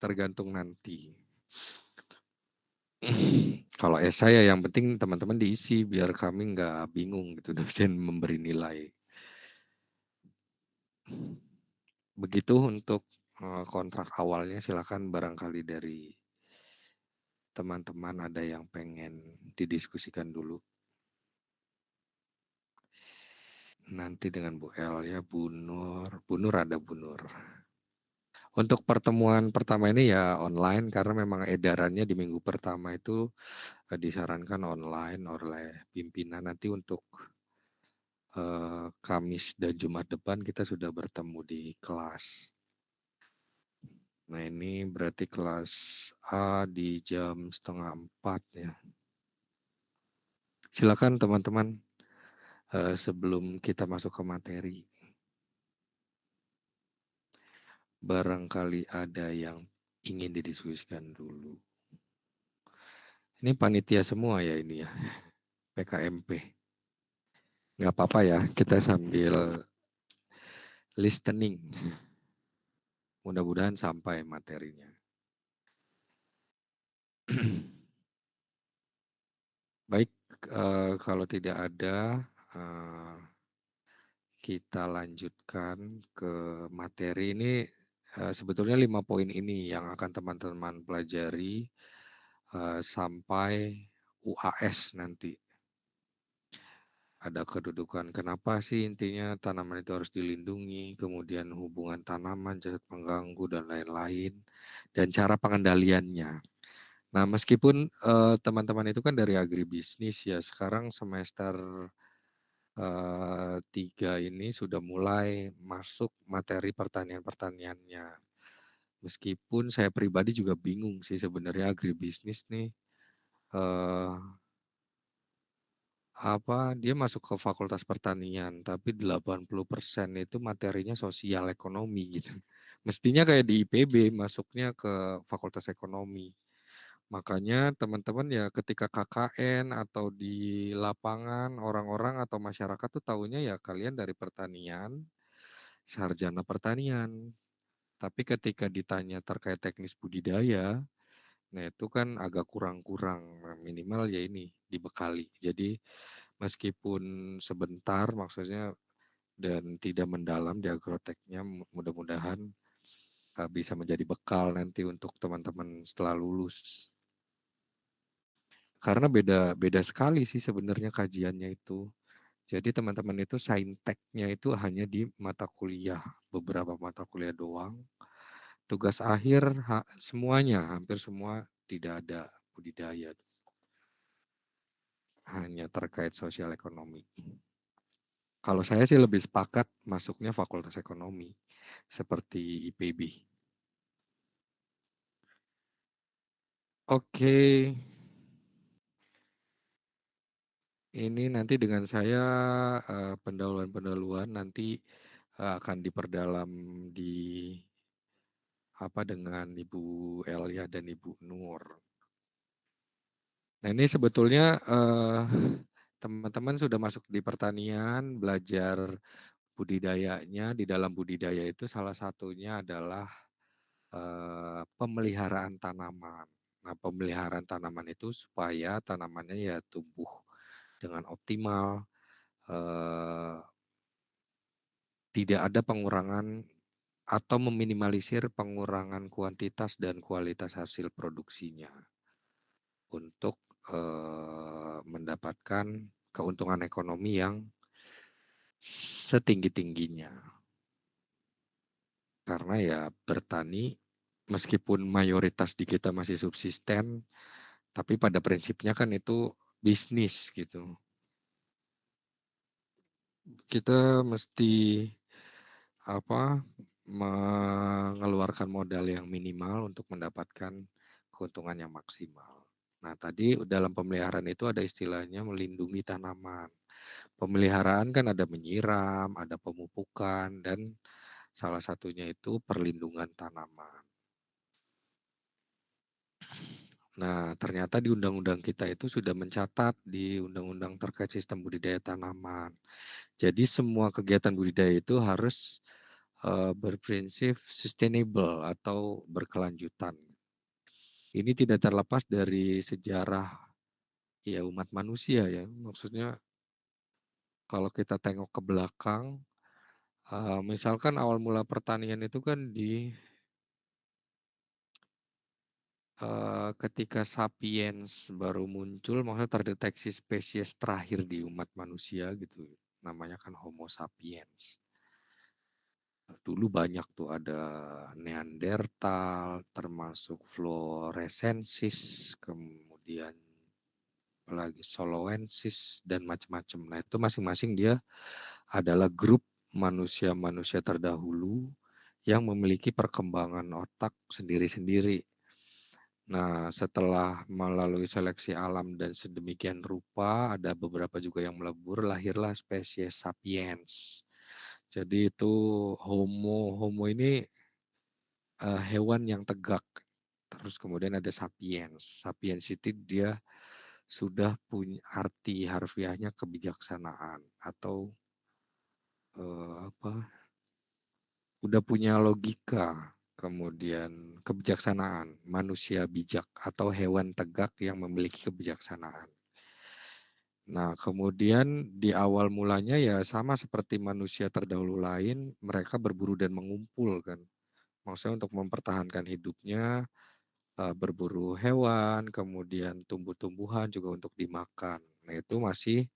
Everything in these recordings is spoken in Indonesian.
tergantung nanti. Kalau esai ya yang penting teman-teman diisi biar kami nggak bingung gitu dosen memberi nilai. Begitu untuk kontrak awalnya, silakan barangkali dari teman-teman ada yang pengen didiskusikan dulu. Nanti dengan Bu El ya, Bu Nur. Bu Nur ada Bu Nur. Untuk pertemuan pertama ini ya online karena memang edarannya di minggu pertama itu disarankan online oleh pimpinan. Nanti untuk Kamis dan Jumat depan kita sudah bertemu di kelas. Nah ini berarti kelas A di jam 3:30 ya. Silakan teman-teman sebelum kita masuk ke materi. Barangkali ada yang ingin didiskusikan dulu. Ini panitia semua ya ini ya, PKMP. Nggak apa-apa ya, kita sambil listening. Mudah-mudahan sampai materinya. Baik, kalau tidak ada, kita lanjutkan ke materi ini. Sebetulnya 5 poin ini yang akan teman-teman pelajari sampai UAS nanti. Ada kedudukan kenapa sih intinya tanaman itu harus dilindungi, kemudian hubungan tanaman, zat pengganggu, dan lain-lain, dan cara pengendaliannya. Nah, meskipun teman-teman itu kan dari agribisnis ya, sekarang semester 3 ini sudah mulai masuk materi pertanian-pertaniannya. Meskipun saya pribadi juga bingung sih sebenarnya agribisnis nih, dia masuk ke fakultas pertanian, tapi 80% itu materinya sosial ekonomi gitu. Mestinya kayak di IPB masuknya ke fakultas ekonomi. Makanya teman-teman ya ketika KKN atau di lapangan orang-orang atau masyarakat tuh taunya ya kalian dari pertanian, sarjana pertanian. Tapi ketika ditanya terkait teknis budidaya, nah itu kan agak kurang-kurang, minimal ya ini dibekali. Jadi meskipun sebentar maksudnya dan tidak mendalam di agroteknya, mudah-mudahan bisa menjadi bekal nanti untuk teman-teman setelah lulus. Karena beda sekali sih sebenarnya kajiannya itu. Jadi teman-teman itu sainteknya itu hanya di mata kuliah, beberapa mata kuliah doang. Tugas akhir semuanya, hampir semua tidak ada budidaya. Hanya terkait sosial ekonomi. Kalau saya sih lebih sepakat masuknya fakultas ekonomi, seperti IPB. Oke, ini nanti dengan saya pendahuluan-pendahuluan nanti akan diperdalam di dengan Ibu Elia dan Ibu Nur. Nah ini sebetulnya teman-teman sudah masuk di pertanian, belajar budidayanya. Di dalam budidaya itu salah satunya adalah pemeliharaan tanaman. Nah, pemeliharaan tanaman itu supaya tanamannya ya tumbuh dengan optimal, tidak ada pengurangan atau meminimalisir pengurangan kuantitas dan kualitas hasil produksinya untuk mendapatkan keuntungan ekonomi yang setinggi-tingginya. Karena ya bertani meskipun mayoritas di kita masih subsisten, tapi pada prinsipnya kan itu bisnis gitu. Kita mesti mengeluarkan modal yang minimal untuk mendapatkan keuntungan yang maksimal. Nah, tadi dalam pemeliharaan itu ada istilahnya melindungi tanaman. Pemeliharaan kan ada menyiram, ada pemupukan, dan salah satunya itu perlindungan tanaman. Nah, ternyata di undang-undang kita itu sudah mencatat di undang-undang terkait sistem budidaya tanaman. Jadi semua kegiatan budidaya itu harus berprinsip sustainable atau berkelanjutan. Ini tidak terlepas dari sejarah ya umat manusia ya. Maksudnya kalau kita tengok ke belakang, misalkan awal mula pertanian itu kan ketika sapiens baru muncul, maksudnya terdeteksi spesies terakhir di umat manusia gitu, namanya kan Homo sapiens. Dulu banyak tuh ada Neanderthal, termasuk Floresiensis, kemudian apalagi Soloensis dan macam-macam. Nah, itu masing-masing dia adalah grup manusia-manusia terdahulu yang memiliki perkembangan otak sendiri-sendiri. Nah, setelah melalui seleksi alam dan sedemikian rupa, ada beberapa juga yang melebur, lahirlah spesies sapiens. Jadi itu Homo ini hewan yang tegak. Terus kemudian ada sapiens. Sapiens itu dia sudah punya arti harfiahnya kebijaksanaan atau apa? Udah punya logika, kemudian kebijaksanaan, manusia bijak atau hewan tegak yang memiliki kebijaksanaan. Nah, kemudian di awal mulanya ya sama seperti manusia terdahulu lain, mereka berburu dan mengumpul kan. Maksudnya untuk mempertahankan hidupnya, berburu hewan, kemudian tumbuh-tumbuhan juga untuk dimakan. Nah, itu masih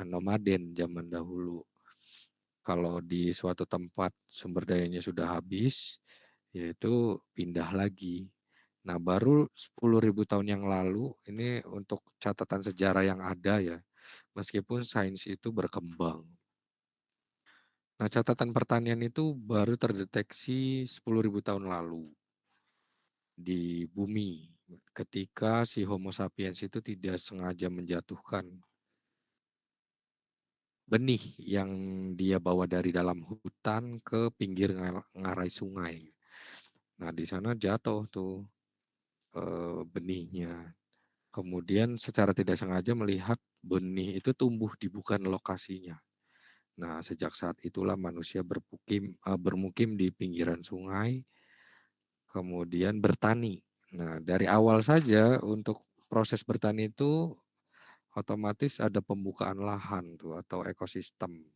nomaden zaman dahulu. Kalau di suatu tempat sumber dayanya sudah habis, yaitu pindah lagi. Nah, baru 10.000 tahun yang lalu, ini untuk catatan sejarah yang ada ya, meskipun sains itu berkembang. Nah, catatan pertanian itu baru terdeteksi 10.000 tahun lalu di bumi, ketika si Homo sapiens itu tidak sengaja menjatuhkan benih yang dia bawa dari dalam hutan ke pinggir ngarai sungai. Nah, di sana jatuh tuh benihnya. Kemudian secara tidak sengaja melihat benih itu tumbuh di bukan lokasinya. Nah, sejak saat itulah manusia bermukim di pinggiran sungai, kemudian bertani. Nah, dari awal saja untuk proses bertani itu otomatis ada pembukaan lahan tuh atau ekosistem.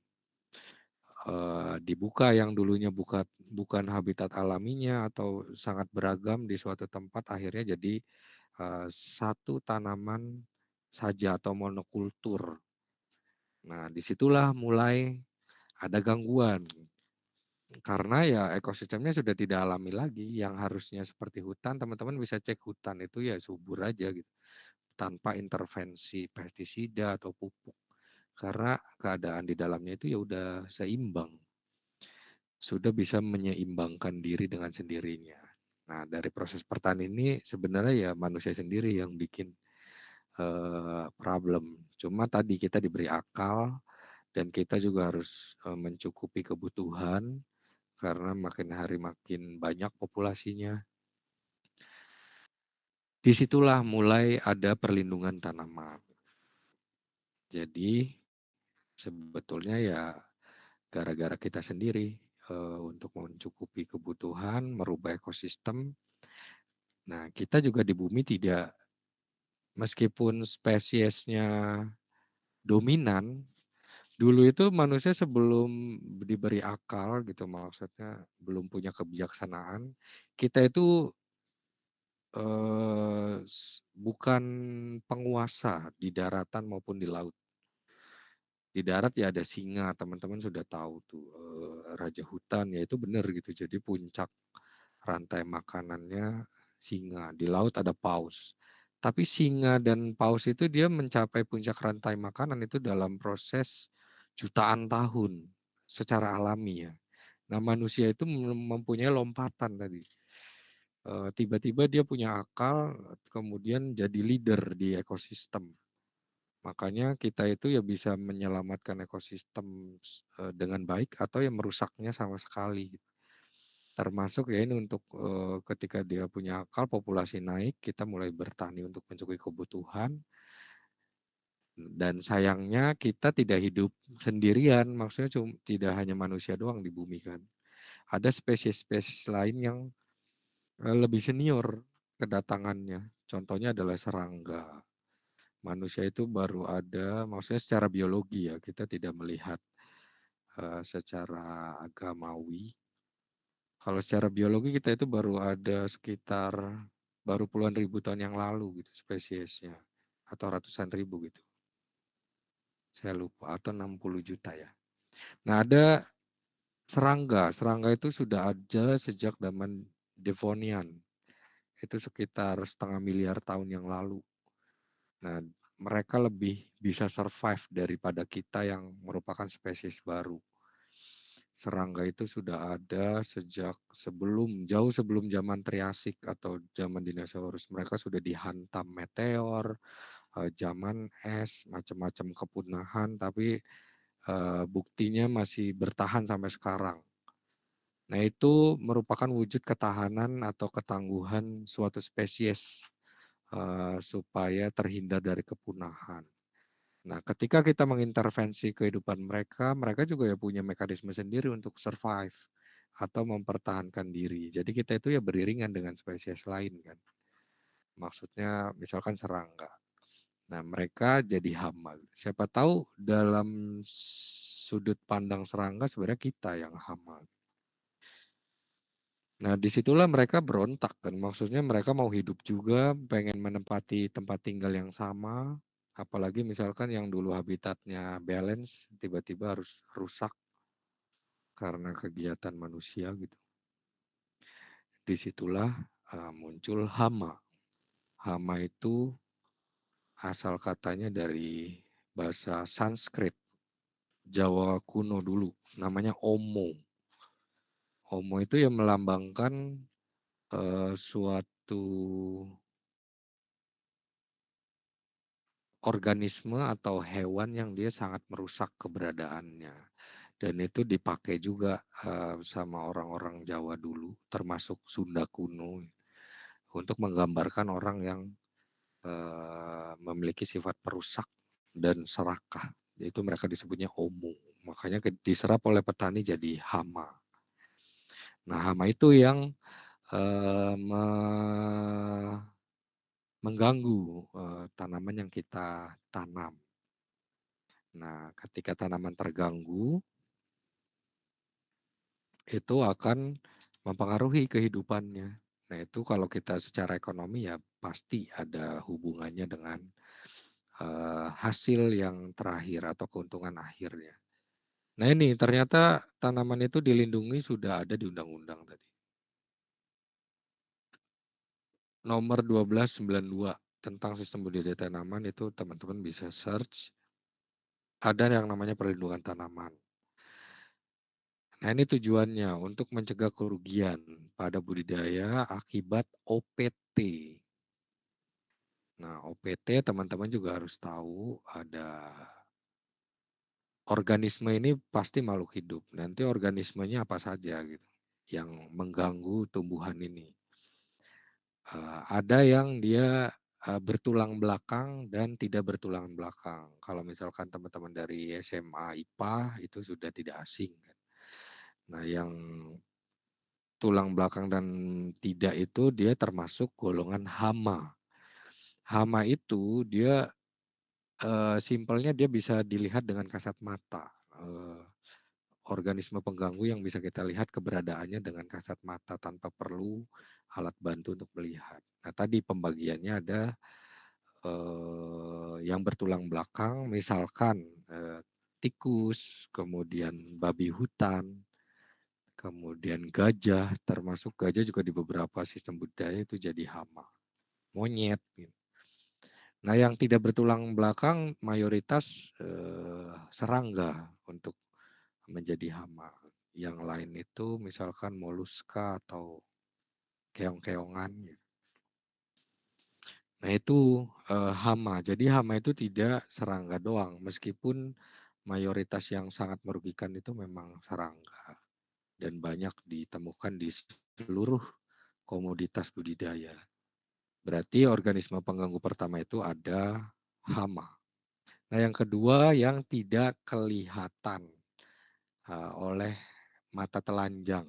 Dibuka yang dulunya bukan habitat alaminya atau sangat beragam di suatu tempat akhirnya jadi satu tanaman saja atau monokultur. Nah, disitulah mulai ada gangguan karena ya ekosistemnya sudah tidak alami lagi. Yang harusnya seperti hutan, teman-teman bisa cek hutan itu ya subur aja gitu, tanpa intervensi pestisida atau pupuk. Karena keadaan di dalamnya itu ya udah seimbang, sudah bisa menyeimbangkan diri dengan sendirinya. Nah, dari proses pertanian ini sebenarnya ya manusia sendiri yang bikin problem. Cuma tadi kita diberi akal dan kita juga harus mencukupi kebutuhan karena makin hari makin banyak populasinya. Disitulah mulai ada perlindungan tanaman. Jadi sebetulnya ya gara-gara kita sendiri untuk mencukupi kebutuhan, merubah ekosistem. Nah, kita juga di bumi tidak, meskipun spesiesnya dominan, dulu itu manusia sebelum diberi akal gitu, maksudnya belum punya kebijaksanaan, kita itu bukan penguasa di daratan maupun di laut. Di darat ya ada singa, teman-teman sudah tahu tuh, raja hutan, ya itu benar gitu. Jadi puncak rantai makanannya singa, di laut ada paus. Tapi singa dan paus itu dia mencapai puncak rantai makanan itu dalam proses jutaan tahun secara alami ya. Nah, manusia itu mempunyai lompatan tadi. Tiba-tiba dia punya akal, kemudian jadi leader di ekosistem. Makanya kita itu ya bisa menyelamatkan ekosistem dengan baik atau yang merusaknya sama sekali. Termasuk ya ini untuk ketika dia punya akal, populasi naik, kita mulai bertani untuk mencukupi kebutuhan. Dan sayangnya kita tidak hidup sendirian, maksudnya tidak hanya manusia doang di bumi kan. ada spesies-spesies lain yang lebih senior kedatangannya. Contohnya adalah serangga. Manusia itu baru ada, maksudnya secara biologi ya, kita tidak melihat secara agamawi. Kalau secara biologi kita itu baru ada sekitar baru puluhan ribu tahun yang lalu gitu spesiesnya, atau ratusan ribu gitu. Saya lupa, atau 60 juta ya. Nah, ada serangga. Serangga itu sudah ada sejak zaman Devonian. Itu sekitar setengah miliar tahun yang lalu. Nah, mereka lebih bisa survive daripada kita yang merupakan spesies baru. Serangga itu sudah ada sejak jauh sebelum zaman Triasik atau zaman dinosaurus. Mereka sudah dihantam meteor, zaman es, macam-macam kepunahan, tapi buktinya masih bertahan sampai sekarang. Nah, itu merupakan wujud ketahanan atau ketangguhan suatu spesies supaya terhindar dari kepunahan. Nah, ketika kita mengintervensi kehidupan mereka, mereka juga ya punya mekanisme sendiri untuk survive atau mempertahankan diri. Jadi kita itu ya beriringan dengan spesies lain kan. Maksudnya misalkan serangga. Nah, mereka jadi hama. Siapa tahu dalam sudut pandang serangga sebenarnya kita yang hama. Nah, disitulah mereka berontak kan. Maksudnya mereka mau hidup juga, pengen menempati tempat tinggal yang sama. Apalagi misalkan yang dulu habitatnya balance, tiba-tiba harus rusak karena kegiatan manusia gitu. Disitulah muncul hama. Hama itu asal katanya dari bahasa Sanskrit, Jawa kuno dulu, namanya Omo. Omo itu yang melambangkan suatu organisme atau hewan yang dia sangat merusak keberadaannya. Dan itu dipakai juga sama orang-orang Jawa dulu, termasuk Sunda kuno, untuk menggambarkan orang yang memiliki sifat perusak dan serakah. Itu mereka disebutnya omu. Makanya diserap oleh petani jadi hama. Nah, hama itu yang eh, mengganggu tanaman yang kita tanam. Nah, ketika tanaman terganggu, itu akan mempengaruhi kehidupannya. Nah, itu kalau kita secara ekonomi ya pasti ada hubungannya dengan hasil yang terakhir atau keuntungan akhirnya. Nah, ini ternyata tanaman itu dilindungi sudah ada di undang-undang tadi. Nomor 1292 tentang sistem budidaya tanaman itu teman-teman bisa search. Ada yang namanya perlindungan tanaman. Nah, ini tujuannya untuk mencegah kerugian pada budidaya akibat OPT. Nah, OPT teman-teman juga harus tahu ada organisme ini pasti makhluk hidup. Nanti organismenya apa saja gitu yang mengganggu tumbuhan ini. Ada yang dia bertulang belakang dan tidak bertulang belakang. Kalau misalkan teman-teman dari SMA IPA itu sudah tidak asing kan. Nah, yang tulang belakang dan tidak itu dia termasuk golongan hama. Hama itu dia simpelnya dia bisa dilihat dengan kasat mata. Organisme pengganggu yang bisa kita lihat keberadaannya dengan kasat mata tanpa perlu alat bantu untuk melihat. Nah, tadi pembagiannya ada yang bertulang belakang, misalkan tikus, kemudian babi hutan, kemudian gajah, termasuk gajah juga di beberapa sistem budaya itu jadi hama, monyet. Gitu. Nah, yang tidak bertulang belakang mayoritas serangga untuk menjadi hama. Yang lain itu misalkan moluska atau keong-keongan. Gitu. Nah, itu hama. Jadi hama itu tidak serangga doang, meskipun mayoritas yang sangat merugikan itu memang serangga dan banyak ditemukan di seluruh komoditas budidaya. Berarti organisme pengganggu pertama itu ada hama. Nah, yang kedua yang tidak kelihatan oleh mata telanjang.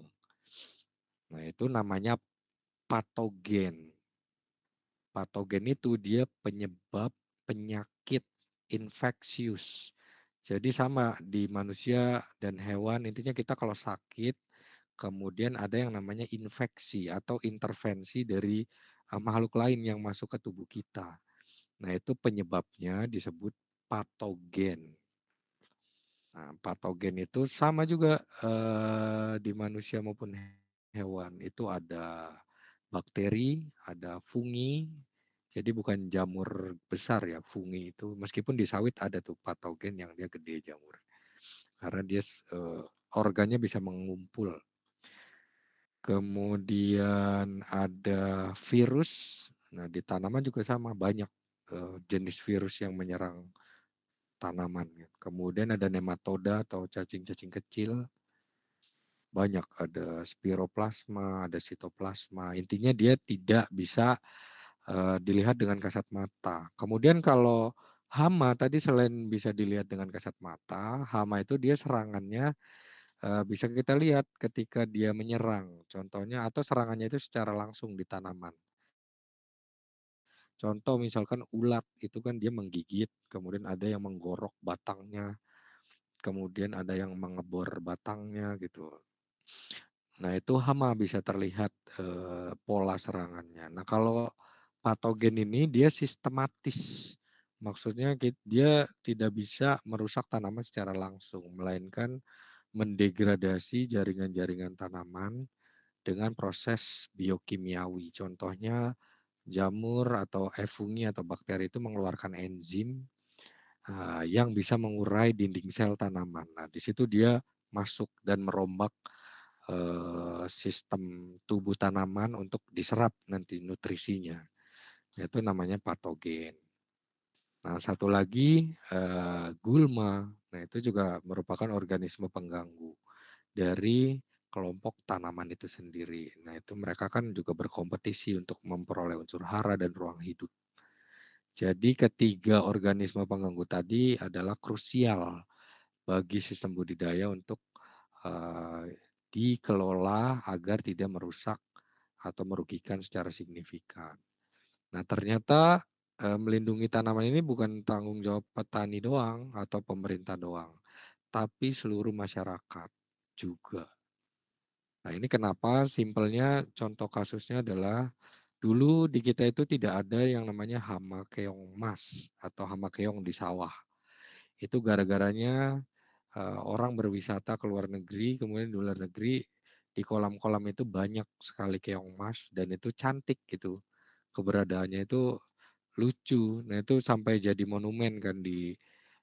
Nah, itu namanya patogen. Patogen itu dia penyebab penyakit infeksius. Jadi sama di manusia dan hewan, intinya kita kalau sakit, kemudian ada yang namanya infeksi atau intervensi dari makhluk lain yang masuk ke tubuh kita. Nah, itu penyebabnya disebut patogen. Nah, patogen itu sama juga di manusia maupun hewan. Itu ada bakteri, ada fungi. Jadi bukan jamur besar ya, fungi itu. Meskipun di sawit ada tuh patogen yang dia gede jamur. Karena dia organnya bisa mengumpul. Kemudian ada virus. Nah, di tanaman juga sama, banyak jenis virus yang menyerang tanaman. Kemudian ada nematoda atau cacing-cacing kecil, banyak, ada spiroplasma, ada sitoplasma. Intinya dia tidak bisa dilihat dengan kasat mata. Kemudian kalau hama tadi selain bisa dilihat dengan kasat mata, hama itu dia serangannya bisa kita lihat ketika dia menyerang. Contohnya atau serangannya itu secara langsung di tanaman. Contoh misalkan ulat itu kan dia menggigit, kemudian ada yang menggorok batangnya, kemudian ada yang mengebor batangnya gitu. Nah, itu hama bisa terlihat pola serangannya. Nah, kalau patogen ini dia sistematis. Maksudnya dia tidak bisa merusak tanaman secara langsung, melainkan mendegradasi jaringan-jaringan tanaman dengan proses biokimiawi. Contohnya jamur atau fungi atau bakteri itu mengeluarkan enzim yang bisa mengurai dinding sel tanaman. Nah, di situ dia masuk dan merombak sistem tubuh tanaman untuk diserap nanti nutrisinya. Itu namanya patogen. Nah, satu lagi gulma. Nah, itu juga merupakan organisme pengganggu dari kelompok tanaman itu sendiri. Nah, itu mereka kan juga berkompetisi untuk memperoleh unsur hara dan ruang hidup. Jadi ketiga organisme pengganggu tadi adalah krusial bagi sistem budidaya untuk dikelola agar tidak merusak atau merugikan secara signifikan. Nah, ternyata melindungi tanaman ini bukan tanggung jawab petani doang atau pemerintah doang, tapi seluruh masyarakat juga. Nah, ini kenapa simpelnya contoh kasusnya adalah dulu di kita itu tidak ada yang namanya hama keong mas atau hama keong di sawah. Itu gara-garanya orang berwisata ke luar negeri, kemudian di luar negeri di kolam-kolam itu banyak sekali keong mas dan itu cantik gitu. Keberadaannya itu lucu. Nah, itu sampai jadi monumen kan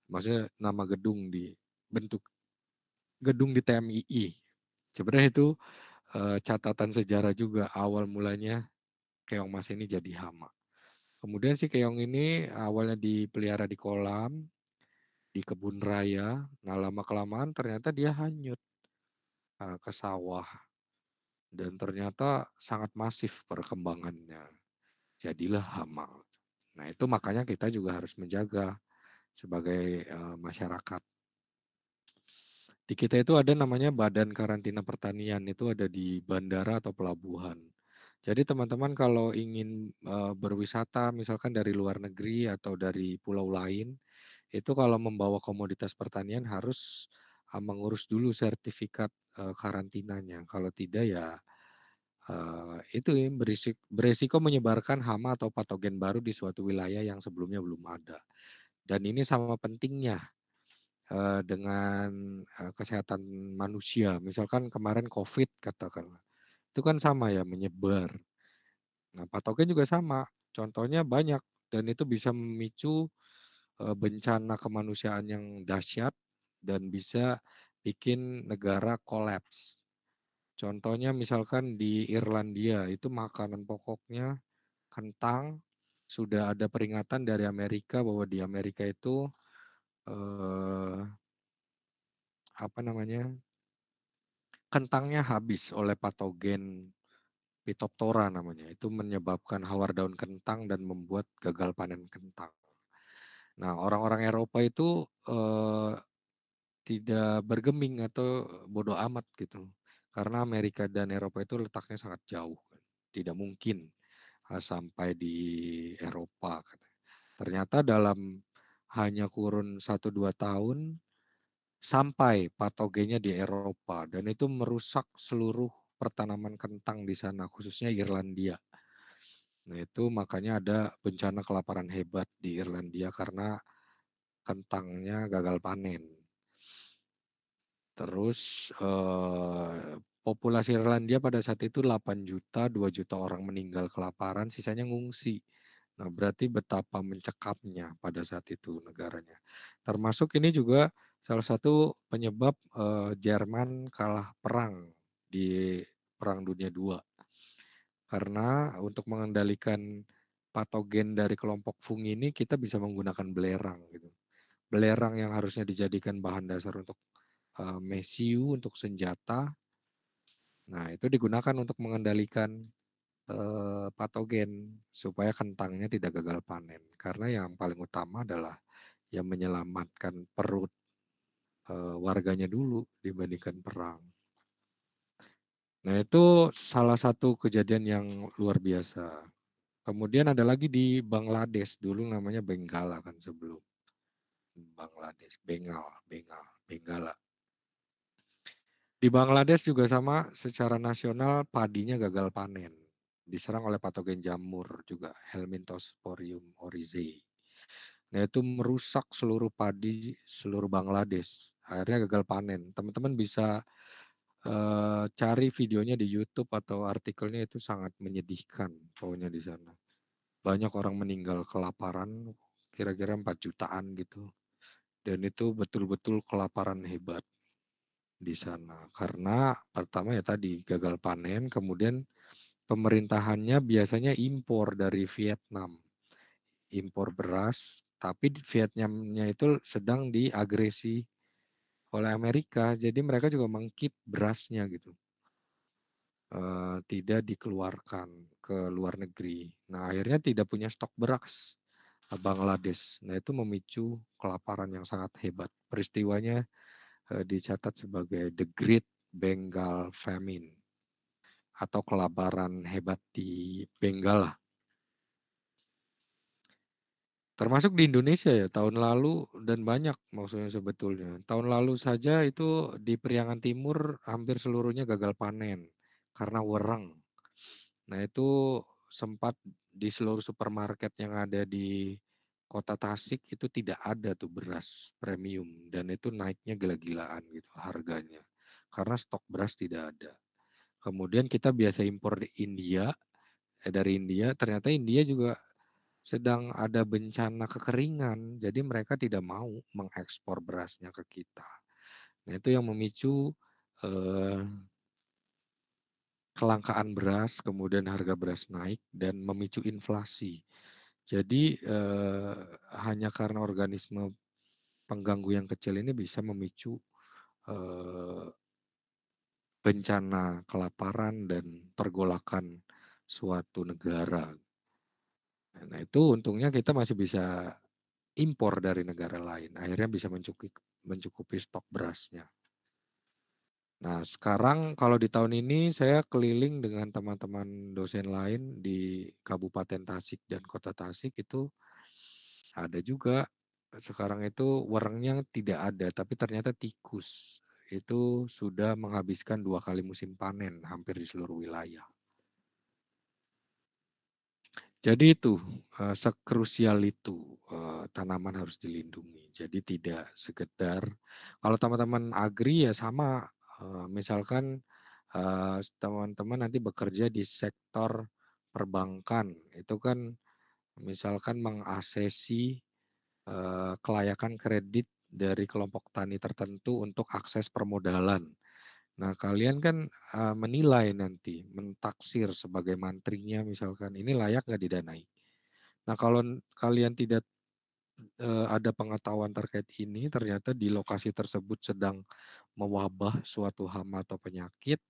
maksudnya nama gedung di bentuk gedung di TMII. Sebenarnya itu catatan sejarah juga awal mulanya keong mas ini jadi hama. Kemudian si keong ini awalnya dipelihara di kolam, di kebun raya. Nah, lama-kelamaan ternyata dia hanyut ke sawah dan ternyata sangat masif perkembangannya. Jadilah hama. Nah, itu makanya kita juga harus menjaga sebagai masyarakat. Di kita itu ada namanya Badan Karantina Pertanian, itu ada di bandara atau pelabuhan. Jadi teman-teman kalau ingin berwisata misalkan dari luar negeri atau dari pulau lain, itu kalau membawa komoditas pertanian harus mengurus dulu sertifikat karantinanya. Kalau tidak ya itu ya beresiko menyebarkan hama atau patogen baru di suatu wilayah yang sebelumnya belum ada. Dan ini sama pentingnya dengan kesehatan manusia. Misalkan kemarin COVID katakanlah, itu kan sama ya menyebar. Nah, patogen juga sama, contohnya banyak dan itu bisa memicu bencana kemanusiaan yang dahsyat dan bisa bikin negara kolaps. Contohnya misalkan di Irlandia itu makanan pokoknya kentang, sudah ada peringatan dari Amerika bahwa di Amerika itu eh, apa namanya kentangnya habis oleh patogen Phytophthora namanya. Itu menyebabkan hawar daun kentang dan membuat gagal panen kentang. Nah, orang-orang Eropa itu tidak bergeming atau bodoh amat gitu. karena Amerika dan Eropa itu letaknya sangat jauh kan. Tidak mungkin sampai di Eropa katanya. Ternyata dalam hanya kurun 1-2 tahun sampai patogennya di Eropa dan itu merusak seluruh pertanaman kentang di sana, khususnya Irlandia. Nah, itu makanya ada bencana kelaparan hebat di Irlandia karena kentangnya gagal panen. Terus populasi Irlandia pada saat itu 8 juta, 2 juta orang meninggal kelaparan, sisanya ngungsi. Nah, berarti betapa mencekapnya pada saat itu negaranya. Termasuk ini juga salah satu penyebab Jerman kalah perang di Perang Dunia II. Karena untuk mengendalikan patogen dari kelompok fungi ini kita bisa menggunakan belerang gitu. Belerang yang harusnya dijadikan bahan dasar untuk mesiu untuk senjata. Nah, itu digunakan untuk mengendalikan patogen supaya kentangnya tidak gagal panen. Karena yang paling utama adalah yang menyelamatkan perut warganya dulu dibandingkan perang. Nah, itu salah satu kejadian yang luar biasa. Kemudian ada lagi di Bangladesh, dulu namanya Benggala kan sebelum Bangladesh, Benggala. Di Bangladesh juga sama, secara nasional padinya gagal panen. Diserang oleh patogen jamur juga, Helminthosporium oryzae. Nah, itu merusak seluruh padi seluruh Bangladesh. Akhirnya gagal panen. Teman-teman bisa cari videonya di YouTube atau artikelnya, itu sangat menyedihkan pokoknya di sana. Banyak orang meninggal kelaparan, kira-kira 4 jutaan gitu. Dan itu betul-betul kelaparan hebat di sana. Karena pertama ya tadi gagal panen, kemudian pemerintahannya biasanya impor dari Vietnam. Impor beras, tapi Vietnamnya itu sedang diagresi oleh Amerika, jadi mereka juga mengkip berasnya gitu. Tidak dikeluarkan ke luar negeri. Nah, akhirnya tidak punya stok beras Bangladesh. Nah, itu memicu kelaparan yang sangat hebat. Peristiwanya dicatat sebagai The Great Bengal Famine atau kelaparan hebat di Bengal. Termasuk di Indonesia ya, tahun lalu dan banyak maksudnya sebetulnya. Tahun lalu saja itu di Priangan Timur hampir seluruhnya gagal panen karena wereng. Nah, itu sempat di seluruh supermarket yang ada di Kota Tasik itu tidak ada tuh beras premium dan itu naiknya gila-gilaan gitu harganya. Karena stok beras tidak ada. Kemudian kita biasa impor dari India, ternyata India juga sedang ada bencana kekeringan, jadi mereka tidak mau mengekspor berasnya ke kita. Nah, itu yang memicu eh, kelangkaan beras, kemudian harga beras naik dan memicu inflasi. Jadi hanya karena organisme pengganggu yang kecil ini bisa memicu eh, bencana kelaparan dan pergolakan suatu negara. Nah, itu untungnya kita masih bisa impor dari negara lain, akhirnya bisa mencukupi stok berasnya. Nah, sekarang kalau di tahun ini saya keliling dengan teman-teman dosen lain di Kabupaten Tasik dan Kota Tasik itu ada juga sekarang itu werengnya tidak ada, tapi ternyata tikus itu sudah menghabiskan 2 kali musim panen hampir di seluruh wilayah. Jadi itu, sekrusial itu, tanaman harus dilindungi. Jadi tidak sekedar kalau teman-teman agri ya sama, misalkan, teman-teman nanti bekerja di sektor perbankan, itu kan misalkan mengaksesi, kelayakan kredit dari kelompok tani tertentu untuk akses permodalan. Nah, kalian kan, menilai nanti, mentaksir sebagai mantrinya misalkan, ini layak nggak didanai? Nah, kalau kalian tidak ada pengetahuan terkait ini, ternyata di lokasi tersebut sedang mewabah suatu hama atau penyakit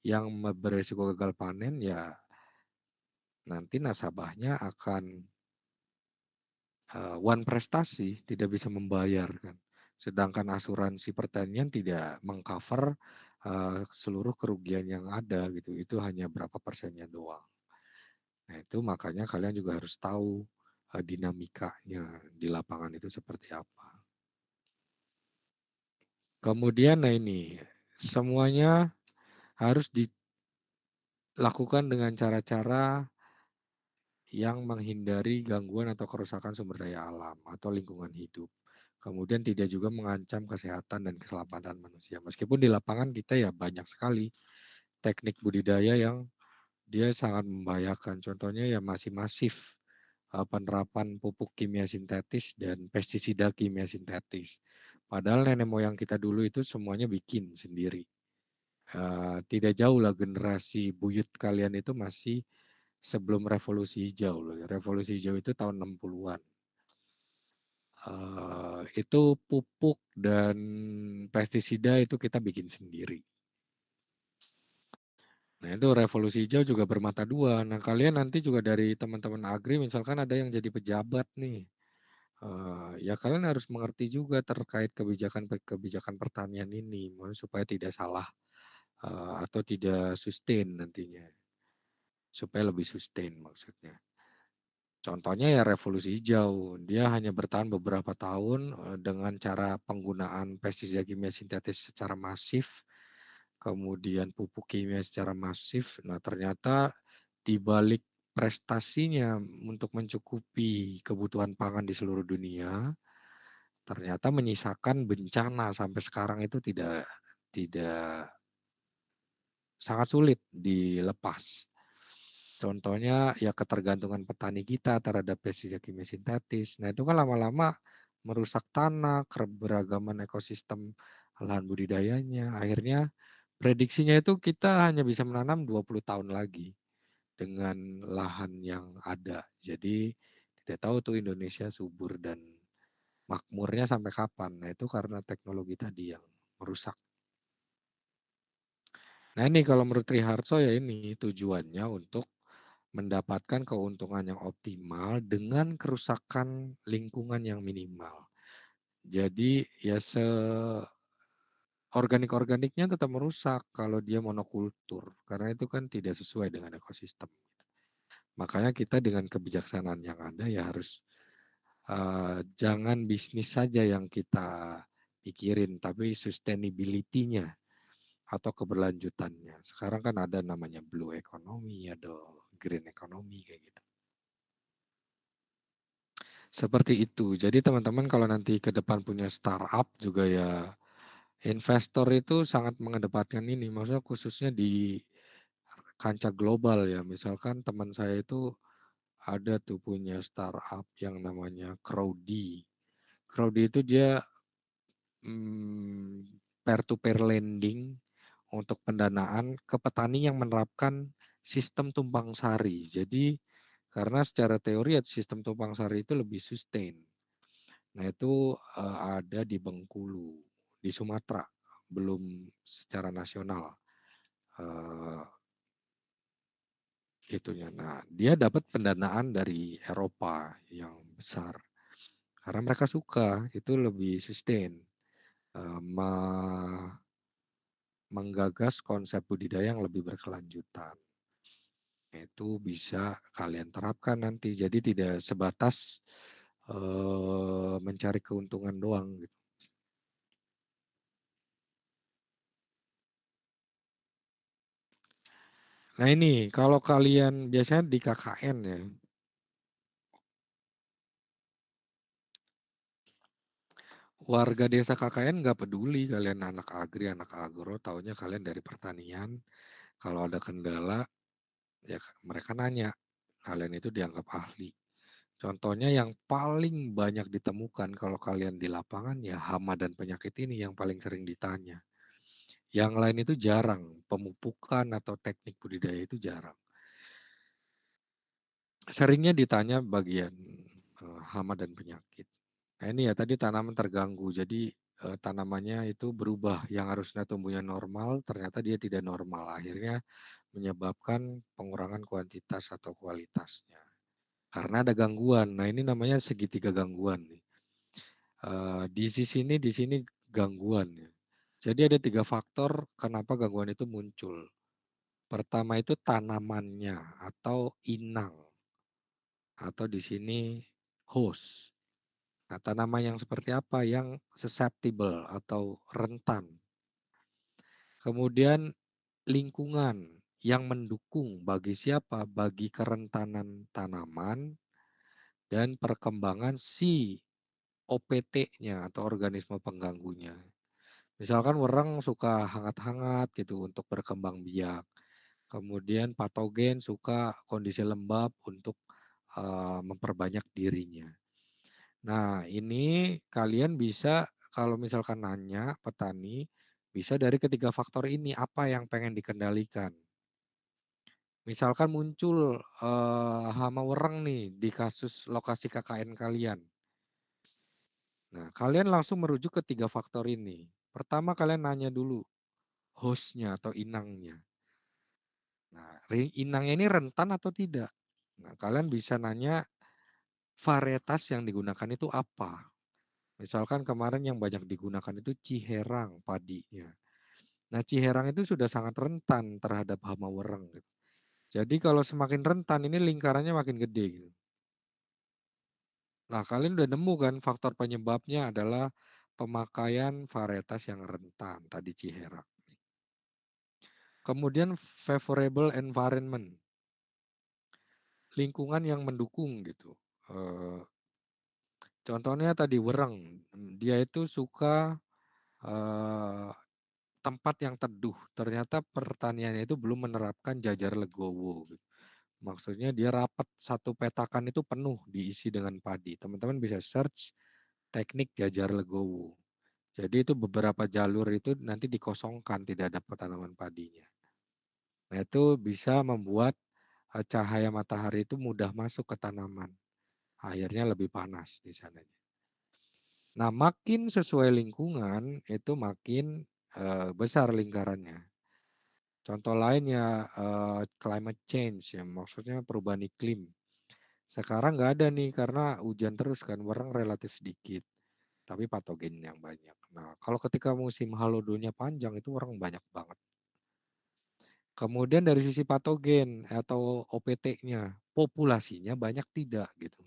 yang beresiko gagal panen, ya nanti nasabahnya akan one prestasi, tidak bisa membayar kan. Sedangkan asuransi pertanian tidak mengcover seluruh kerugian yang ada gitu, itu hanya berapa persennya doang. Nah itu makanya kalian juga harus tahu dinamikanya di lapangan itu seperti apa. Kemudian nah ini, semuanya harus dilakukan dengan cara-cara yang menghindari gangguan atau kerusakan sumber daya alam atau lingkungan hidup. Kemudian tidak juga mengancam kesehatan dan keselamatan manusia. Meskipun di lapangan kita ya banyak sekali teknik budidaya yang dia sangat membahayakan. Contohnya ya masih masif penerapan pupuk kimia sintetis dan pestisida kimia sintetis. Padahal nenek moyang kita dulu itu semuanya bikin sendiri. Tidak jauh lah generasi buyut kalian itu masih sebelum revolusi hijau loh. Revolusi hijau itu tahun 60-an. Itu pupuk dan pestisida itu kita bikin sendiri. Nah itu revolusi hijau juga bermata dua. Nah kalian nanti juga dari teman-teman agri misalkan ada yang jadi pejabat nih. Ya kalian harus mengerti juga terkait kebijakan pertanian ini, supaya tidak salah atau tidak sustain nantinya, supaya lebih sustain maksudnya. Contohnya ya revolusi hijau, dia hanya bertahan beberapa tahun dengan cara penggunaan pestisida kimia sintetis secara masif, kemudian pupuk kimia secara masif. Nah ternyata di balik prestasinya untuk mencukupi kebutuhan pangan di seluruh dunia, ternyata menyisakan bencana sampai sekarang itu tidak tidak sangat sulit dilepas. Contohnya ya ketergantungan petani kita terhadap pestisida kimia sintetis. Nah itu kan lama-lama merusak tanah, keberagaman ekosistem lahan budidayanya. Akhirnya prediksinya itu kita hanya bisa menanam 20 tahun lagi dengan lahan yang ada. Jadi tidak tahu tuh Indonesia subur dan makmurnya sampai kapan. Nah itu karena teknologi tadi yang merusak. Nah ini kalau menurut Triharso ya ini tujuannya untuk mendapatkan keuntungan yang optimal dengan kerusakan lingkungan yang minimal. Jadi ya organik-organiknya tetap merusak kalau dia monokultur karena itu kan tidak sesuai dengan ekosistem. Makanya kita dengan kebijaksanaan yang ada ya harus jangan bisnis saja yang kita pikirin tapi sustainability-nya atau keberlanjutannya. Sekarang kan ada namanya blue economy, ada green economy kayak gitu. Seperti itu. Jadi teman-teman kalau nanti ke depan punya startup juga ya investor itu sangat mengedepankan ini. Maksudnya khususnya di kancah global ya. Misalkan teman saya itu ada tuh punya startup yang namanya Crowdy. Crowdy itu dia peer to peer lending untuk pendanaan ke petani yang menerapkan sistem tumpang sari. Jadi karena secara teori sistem tumpang sari itu lebih sustain. Nah itu ada di Bengkulu, di Sumatera, belum secara nasional itunya. Nah dia dapat pendanaan dari Eropa yang besar karena mereka suka itu lebih sustain, menggagas konsep budidaya yang lebih berkelanjutan. Itu bisa kalian terapkan nanti. Jadi tidak sebatas mencari keuntungan doang gitu. Nah ini kalau kalian biasanya di KKN ya, warga desa KKN nggak peduli kalian anak agri, anak agro, taunya kalian dari pertanian. Kalau ada kendala, ya mereka nanya. Kalian itu dianggap ahli. Contohnya yang paling banyak ditemukan kalau kalian di lapangan ya hama dan penyakit ini yang paling sering ditanya. Yang lain itu jarang, pemupukan atau teknik budidaya itu jarang. Seringnya ditanya bagian hama dan penyakit. Nah ini ya tadi tanaman terganggu, jadi tanamannya itu berubah, yang harusnya tumbuhnya normal, ternyata dia tidak normal. Akhirnya menyebabkan pengurangan kuantitas atau kualitasnya. Karena ada gangguan. Nah ini namanya segitiga gangguan nih. Di sini gangguan ya. Jadi ada 3 faktor kenapa gangguan itu muncul. Pertama itu tanamannya atau inang atau di sini host. Nah, tanaman yang seperti apa? Yang susceptible atau rentan. Kemudian lingkungan yang mendukung bagi siapa? Bagi kerentanan tanaman dan perkembangan si OPT-nya atau organisme pengganggunya. Misalkan wereng suka hangat-hangat gitu untuk berkembang biak. Kemudian patogen suka kondisi lembab untuk memperbanyak dirinya. Nah, ini kalian bisa kalau misalkan nanya petani, bisa dari ketiga faktor ini apa yang pengen dikendalikan. Misalkan muncul hama wereng nih di kasus lokasi KKN kalian. Nah, kalian langsung merujuk ke 3 faktor ini. Pertama kalian nanya dulu hostnya atau inangnya. Nah, inangnya ini rentan atau tidak? Nah, kalian bisa nanya varietas yang digunakan itu apa. Misalkan kemarin yang banyak digunakan itu ciherang padinya. Nah, ciherang itu sudah sangat rentan terhadap hama wereng gitu. Jadi kalau semakin rentan ini lingkarannya makin gede gitu. Nah, kalian udah nemu kan faktor penyebabnya adalah pemakaian varietas yang rentan tadi ciherang. Kemudian favorable environment, lingkungan yang mendukung gitu. Contohnya tadi wereng, dia itu suka eee, tempat yang teduh. Ternyata pertaniannya itu belum menerapkan jajar legowo gitu. Maksudnya dia rapat satu petakan itu penuh diisi dengan padi. Teman-teman bisa search teknik jajar legowo. Jadi itu beberapa jalur itu nanti dikosongkan, tidak ada tanaman padinya. Nah, itu bisa membuat cahaya matahari itu mudah masuk ke tanaman. Akhirnya lebih panas di sananya. Nah, makin sesuai lingkungan itu makin besar lingkarannya. Contoh lainnya climate change ya, maksudnya perubahan iklim. Sekarang nggak ada nih karena hujan terus kan, wereng relatif sedikit, tapi patogen yang banyak. Nah, kalau ketika musim halodonya panjang itu wereng banyak banget. Kemudian dari sisi patogen atau OPT-nya, populasinya banyak tidak gitu.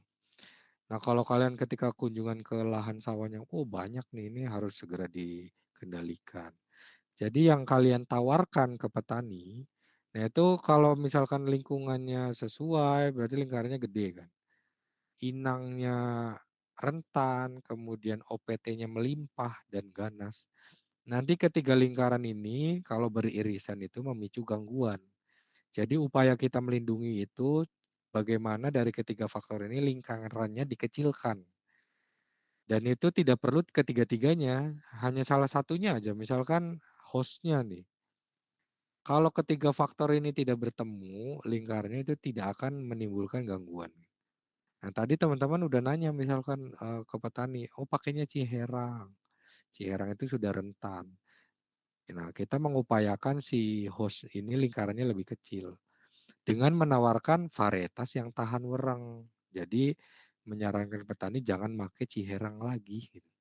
Nah, kalau kalian ketika kunjungan ke lahan sawahnya, oh banyak nih, ini harus segera dikendalikan. Jadi yang kalian tawarkan ke petani, nah itu kalau misalkan lingkungannya sesuai, berarti lingkarannya gede kan. Inangnya rentan, kemudian OPT-nya melimpah dan ganas. Nanti ketiga lingkaran ini kalau beririsan itu memicu gangguan. Jadi upaya kita melindungi itu bagaimana dari ketiga faktor ini lingkarannya dikecilkan. Dan itu tidak perlu ketiga-tiganya, hanya salah satunya aja, misalkan hostnya nih. Kalau ketiga faktor ini tidak bertemu, lingkarannya itu tidak akan menimbulkan gangguan. Nah, tadi teman-teman udah nanya misalkan ke petani, oh pakainya ciherang. Ciherang itu sudah rentan. Nah, kita mengupayakan si host ini lingkarannya lebih kecil dengan menawarkan varietas yang tahan wereng. Jadi menyarankan petani jangan pakai ciherang lagi gitu.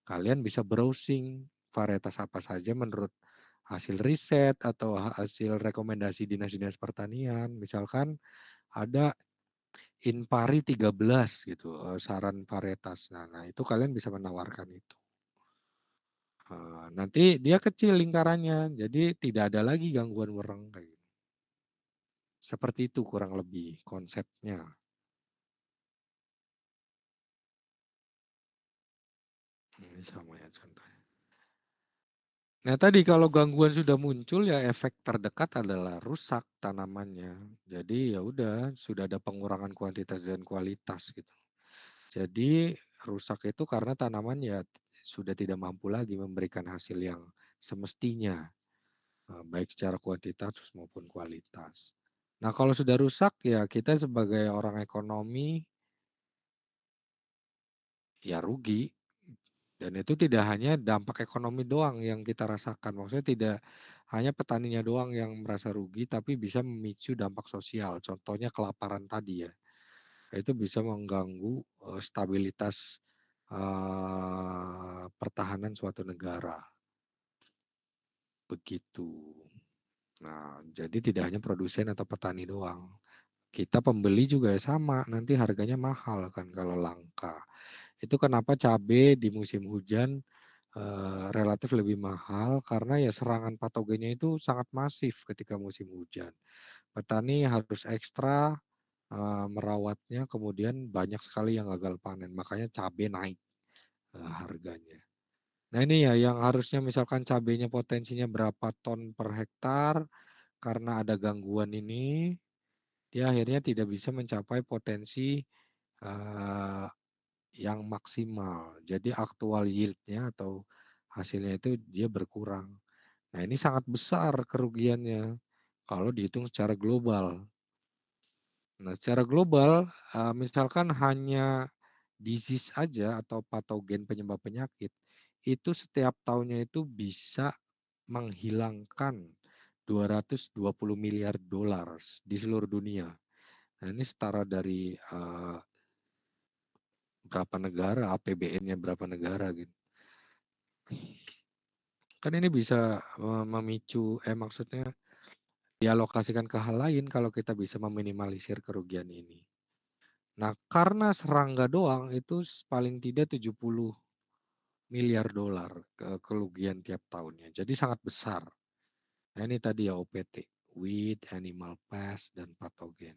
Kalian bisa browsing varietas apa saja menurut hasil riset atau hasil rekomendasi dinas-dinas pertanian. Misalkan ada Inpari 13 gitu, saran varietas. Nah, itu kalian bisa menawarkan itu. Nanti dia kecil lingkarannya, jadi tidak ada lagi gangguan wereng kayak gitu. Seperti itu kurang lebih konsepnya. Ini sama ya contohnya. Nah tadi kalau gangguan sudah muncul ya efek terdekat adalah rusak tanamannya. Jadi ya udah sudah ada pengurangan kuantitas dan kualitas gitu. Jadi rusak itu karena tanaman ya sudah tidak mampu lagi memberikan hasil yang semestinya, baik secara kuantitas maupun kualitas. Nah kalau sudah rusak ya kita sebagai orang ekonomi ya rugi. Dan itu tidak hanya dampak ekonomi doang yang kita rasakan, maksudnya tidak hanya petaninya doang yang merasa rugi, tapi bisa memicu dampak sosial. Contohnya kelaparan tadi ya, itu bisa mengganggu stabilitas pertahanan suatu negara. begitu. Nah, jadi tidak hanya produsen atau petani doang. Kita pembeli juga ya sama, nanti harganya mahal kan kalau langka. Itu kenapa cabai di musim hujan relatif lebih mahal karena ya serangan patogennya itu sangat masif ketika musim hujan. Petani harus ekstra merawatnya, kemudian banyak sekali yang gagal panen, makanya cabai naik harganya. Nah ini ya yang harusnya misalkan cabainya potensinya berapa ton per hektar, karena ada gangguan ini, dia akhirnya tidak bisa mencapai potensi eh, yang maksimal. Jadi aktual yield-nya atau hasilnya itu dia berkurang. Nah ini sangat besar kerugiannya kalau dihitung secara global. Nah secara global, misalkan hanya disease aja atau patogen penyebab penyakit, itu setiap tahunnya itu bisa menghilangkan 220 miliar dolar di seluruh dunia. Nah, ini setara dari berapa negara, APBN-nya berapa negara gitu. Kan ini bisa memicu, maksudnya dialokasikan ke hal lain kalau kita bisa meminimalisir kerugian ini. Nah, karena serangga doang itu paling tidak 70 miliar dolar kerugian tiap tahunnya. Jadi sangat besar. Nah, ini tadi ya OPT, weed, animal pest, dan patogen.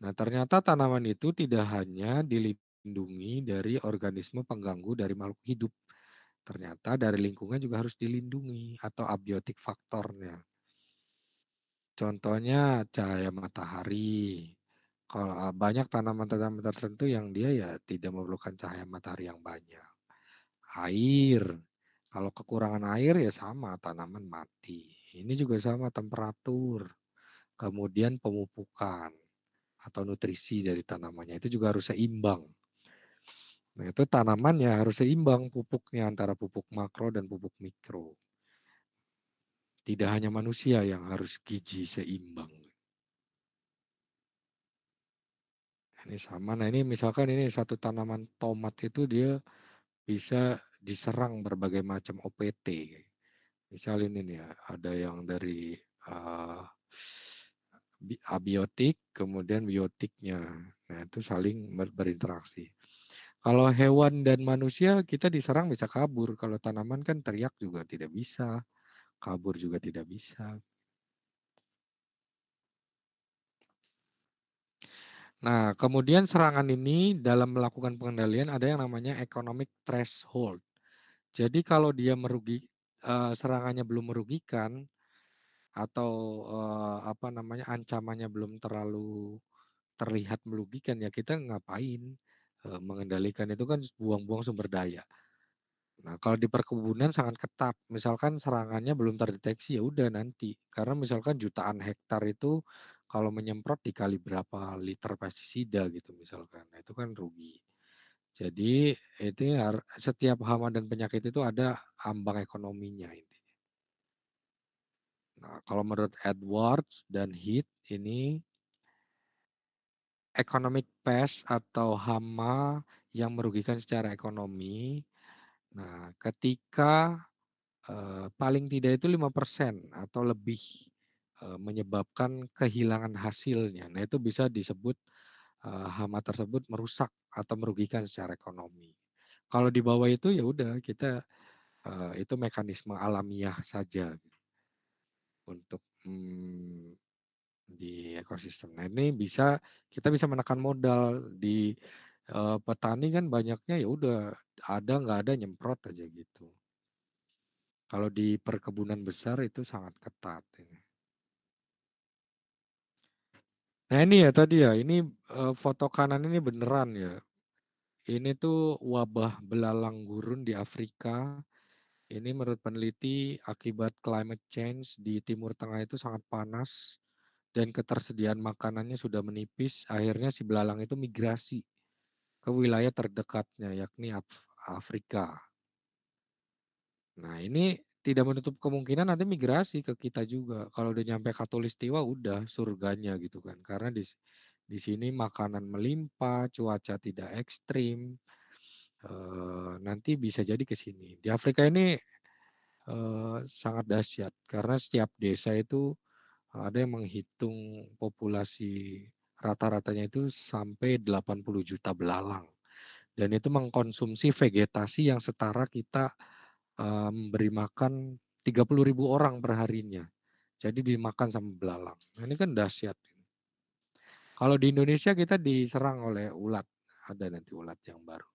Nah, ternyata tanaman itu tidak hanya dilindungi dari organisme pengganggu dari makhluk hidup. Ternyata dari lingkungan juga harus dilindungi atau abiotik faktornya. Contohnya cahaya matahari. Kalau banyak tanaman-tanaman tertentu yang dia ya tidak memerlukan cahaya matahari yang banyak. Air. Kalau kekurangan air ya sama tanaman mati. Ini juga sama temperatur. Kemudian pemupukan atau nutrisi dari tanamannya itu juga harus seimbang. Nah, itu tanaman ya harus seimbang pupuknya antara pupuk makro dan pupuk mikro. Tidak hanya manusia yang harus gizi seimbang. Ini sama. Nah, ini misalkan ini satu tanaman tomat itu dia bisa diserang berbagai macam OPT. Misal ini nih ya, ada yang dari uh, abiotik, kemudian biotiknya. Nah, itu saling berinteraksi. Kalau hewan dan manusia kita diserang bisa kabur. Kalau tanaman kan teriak juga tidak bisa, kabur juga tidak bisa. Nah, kemudian serangan ini dalam melakukan pengendalian ada yang namanya economic threshold. Jadi kalau dia serangannya belum merugikan atau apa namanya ancamannya belum terlalu terlihat merugikan ya kita ngapain mengendalikan itu kan buang-buang sumber daya. Nah, kalau di perkebunan sangat ketat. Misalkan serangannya belum terdeteksi ya udah nanti. Karena misalkan jutaan hektar itu kalau menyemprot dikali berapa liter pestisida gitu misalkan. Nah, itu kan rugi. Jadi itu setiap hama dan penyakit itu ada ambang ekonominya intinya. Nah, kalau menurut Edwards dan Heath ini economic pest atau hama yang merugikan secara ekonomi. Nah, ketika paling tidak itu 5% atau lebih menyebabkan kehilangan hasilnya. Nah, itu bisa disebut hama tersebut merusak atau merugikan secara ekonomi. Kalau di bawah itu ya udah kita itu mekanisme alamiah saja gitu, untuk di ekosistem. Nah, ini kita bisa menekan modal di petani kan banyaknya ya udah ada nggak ada nyemprot aja gitu. Kalau di perkebunan besar itu sangat ketat ini. Nah ini ya tadi ya, ini foto kanan ini beneran ya. Ini tuh wabah belalang gurun di Afrika. Ini menurut peneliti akibat climate change di Timur Tengah itu sangat panas dan ketersediaan makanannya sudah menipis. Akhirnya si belalang itu migrasi ke wilayah terdekatnya yakni Afrika. Nah, ini tidak menutup kemungkinan nanti migrasi ke kita juga. Kalau udah nyampe Katulistiwa udah surganya gitu kan. Karena di sini makanan melimpah, cuaca tidak ekstrim. Nanti bisa jadi ke sini. Di Afrika ini sangat dahsyat karena setiap desa itu ada yang menghitung populasi rata-ratanya itu sampai 80 juta belalang dan itu mengkonsumsi vegetasi yang setara kita, memberi makan 30.000 orang perharinya. Jadi dimakan sama belalang. Nah, ini kan dahsyat. Kalau di Indonesia kita diserang oleh ulat, ada nanti ulat yang baru.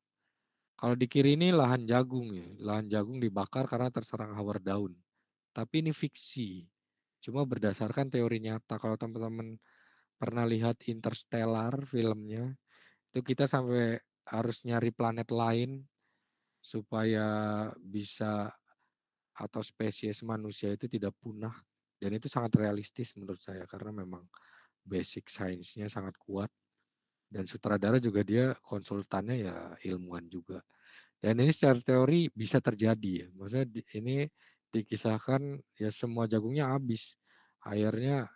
Kalau di kiri ini lahan jagung ya, lahan jagung dibakar karena terserang hawar daun. Tapi ini fiksi, cuma berdasarkan teori nyata. Kalau teman-teman pernah lihat Interstellar filmnya, itu kita sampai harus nyari planet lain supaya bisa atau spesies manusia itu tidak punah. Dan itu sangat realistis menurut saya karena memang basic sainsnya sangat kuat dan sutradara juga dia konsultannya ya ilmuwan juga. Dan ini secara teori bisa terjadi ya. Maksudnya ini dikisahkan ya semua jagungnya habis. Akhirnya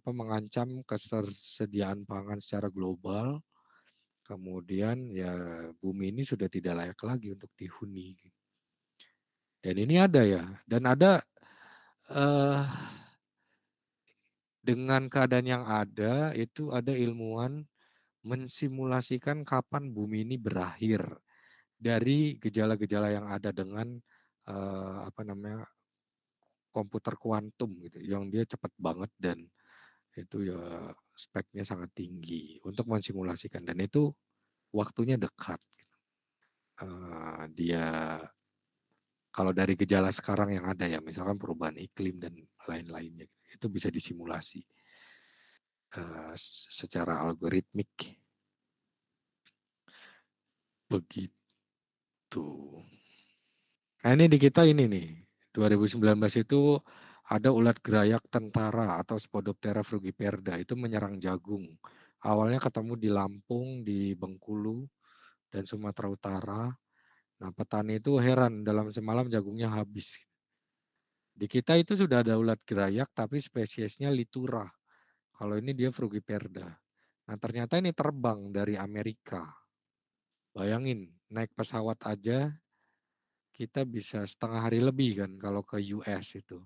mengancam ketersediaan pangan secara global. Kemudian ya bumi ini sudah tidak layak lagi untuk dihuni. Dan ini ada ya. Dan ada eh, dengan keadaan yang ada itu ada ilmuwan mensimulasikan kapan bumi ini berakhir dari gejala-gejala yang ada dengan apa namanya komputer kuantum gitu yang dia cepat banget dan itu ya speknya sangat tinggi untuk mensimulasikan dan itu waktunya dekat. Dia kalau dari gejala sekarang yang ada ya misalkan perubahan iklim dan lain-lainnya itu bisa disimulasi secara algoritmik begitu. Nah ini di kita ini nih 2019 itu ada ulat gerayak tentara atau Spodoptera frugiperda itu menyerang jagung. Awalnya ketemu di Lampung, di Bengkulu, dan Sumatera Utara. Nah petani itu heran dalam semalam jagungnya habis. Di kita itu sudah ada ulat gerayak tapi spesiesnya Litura. Kalau ini dia frugiperda. Nah ternyata ini terbang dari Amerika. Bayangin naik pesawat aja kita bisa setengah hari lebih kan kalau ke US itu.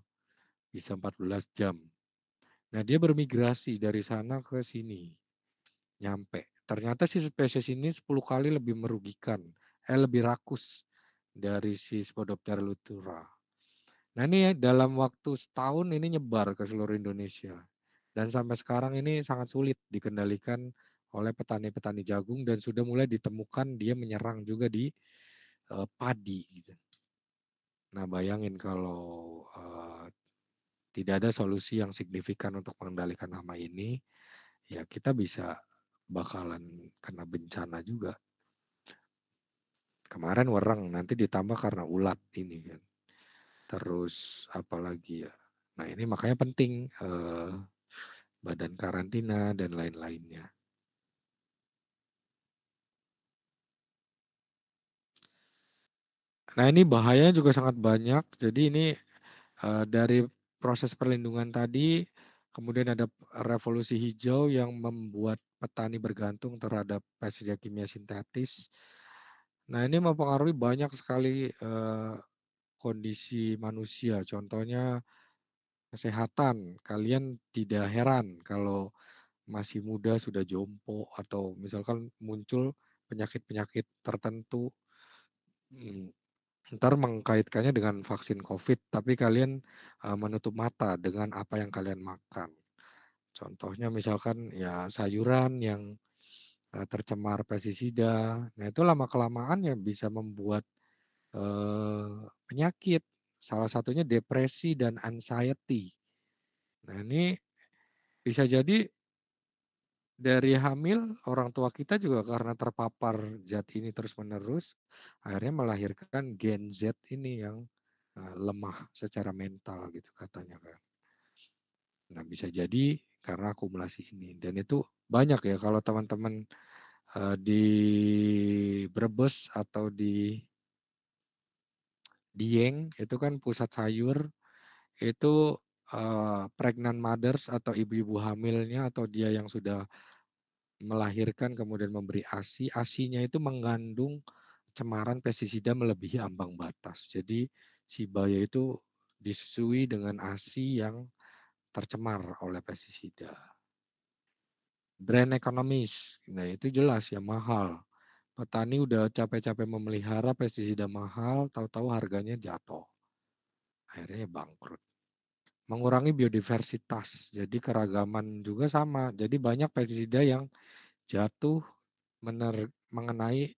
Bisa 14 jam. Nah, dia bermigrasi dari sana ke sini, nyampe. Ternyata si spesies ini 10 kali lebih merugikan, lebih rakus dari si Spodoptera lutura. Nah, ini dalam waktu setahun ini nyebar ke seluruh Indonesia. Dan sampai sekarang ini sangat sulit dikendalikan oleh petani-petani jagung dan sudah mulai ditemukan dia menyerang juga di padi. Gitu. Nah, bayangin kalau tidak ada solusi yang signifikan untuk mengendalikan hama ini, ya kita bisa bakalan kena bencana juga. Kemarin wereng, nanti ditambah karena ulat ini kan. Terus apalagi ya. Nah ini makanya penting badan karantina dan lain-lainnya. Nah ini bahayanya juga sangat banyak. Jadi ini dari proses perlindungan tadi, kemudian ada revolusi hijau yang membuat petani bergantung terhadap pestisida kimia sintetis. Nah ini mempengaruhi banyak sekali kondisi manusia. Contohnya kesehatan. Kalian tidak heran kalau masih muda sudah jompo atau misalkan muncul penyakit-penyakit tertentu. Hmm, Ntar mengkaitkannya dengan vaksin COVID, tapi kalian menutup mata dengan apa yang kalian makan. Contohnya misalkan ya sayuran yang tercemar pestisida. Nah itu lama-kelamaan ya bisa membuat penyakit. Salah satunya depresi dan anxiety. Nah ini bisa jadi dari hamil orang tua kita juga karena terpapar zat ini terus-menerus, akhirnya melahirkan gen Z ini yang lemah secara mental gitu katanya kan. Nah bisa jadi karena akumulasi ini dan itu banyak ya kalau teman-teman di Brebes atau di Dieng itu kan pusat sayur itu pregnant mothers atau ibu-ibu hamilnya atau dia yang sudah melahirkan kemudian memberi ASI, ASINya itu mengandung pencemaran pestisida melebihi ambang batas. Jadi si buaya itu disusui dengan ASI yang tercemar oleh pestisida. Brand ekonomis, nah itu jelas ya mahal. Petani udah capek-capek memelihara pestisida mahal, tahu-tahu harganya jatuh. Akhirnya ya bangkrut. Mengurangi biodiversitas, jadi keragaman juga sama. Jadi banyak pestisida yang jatuh mengenai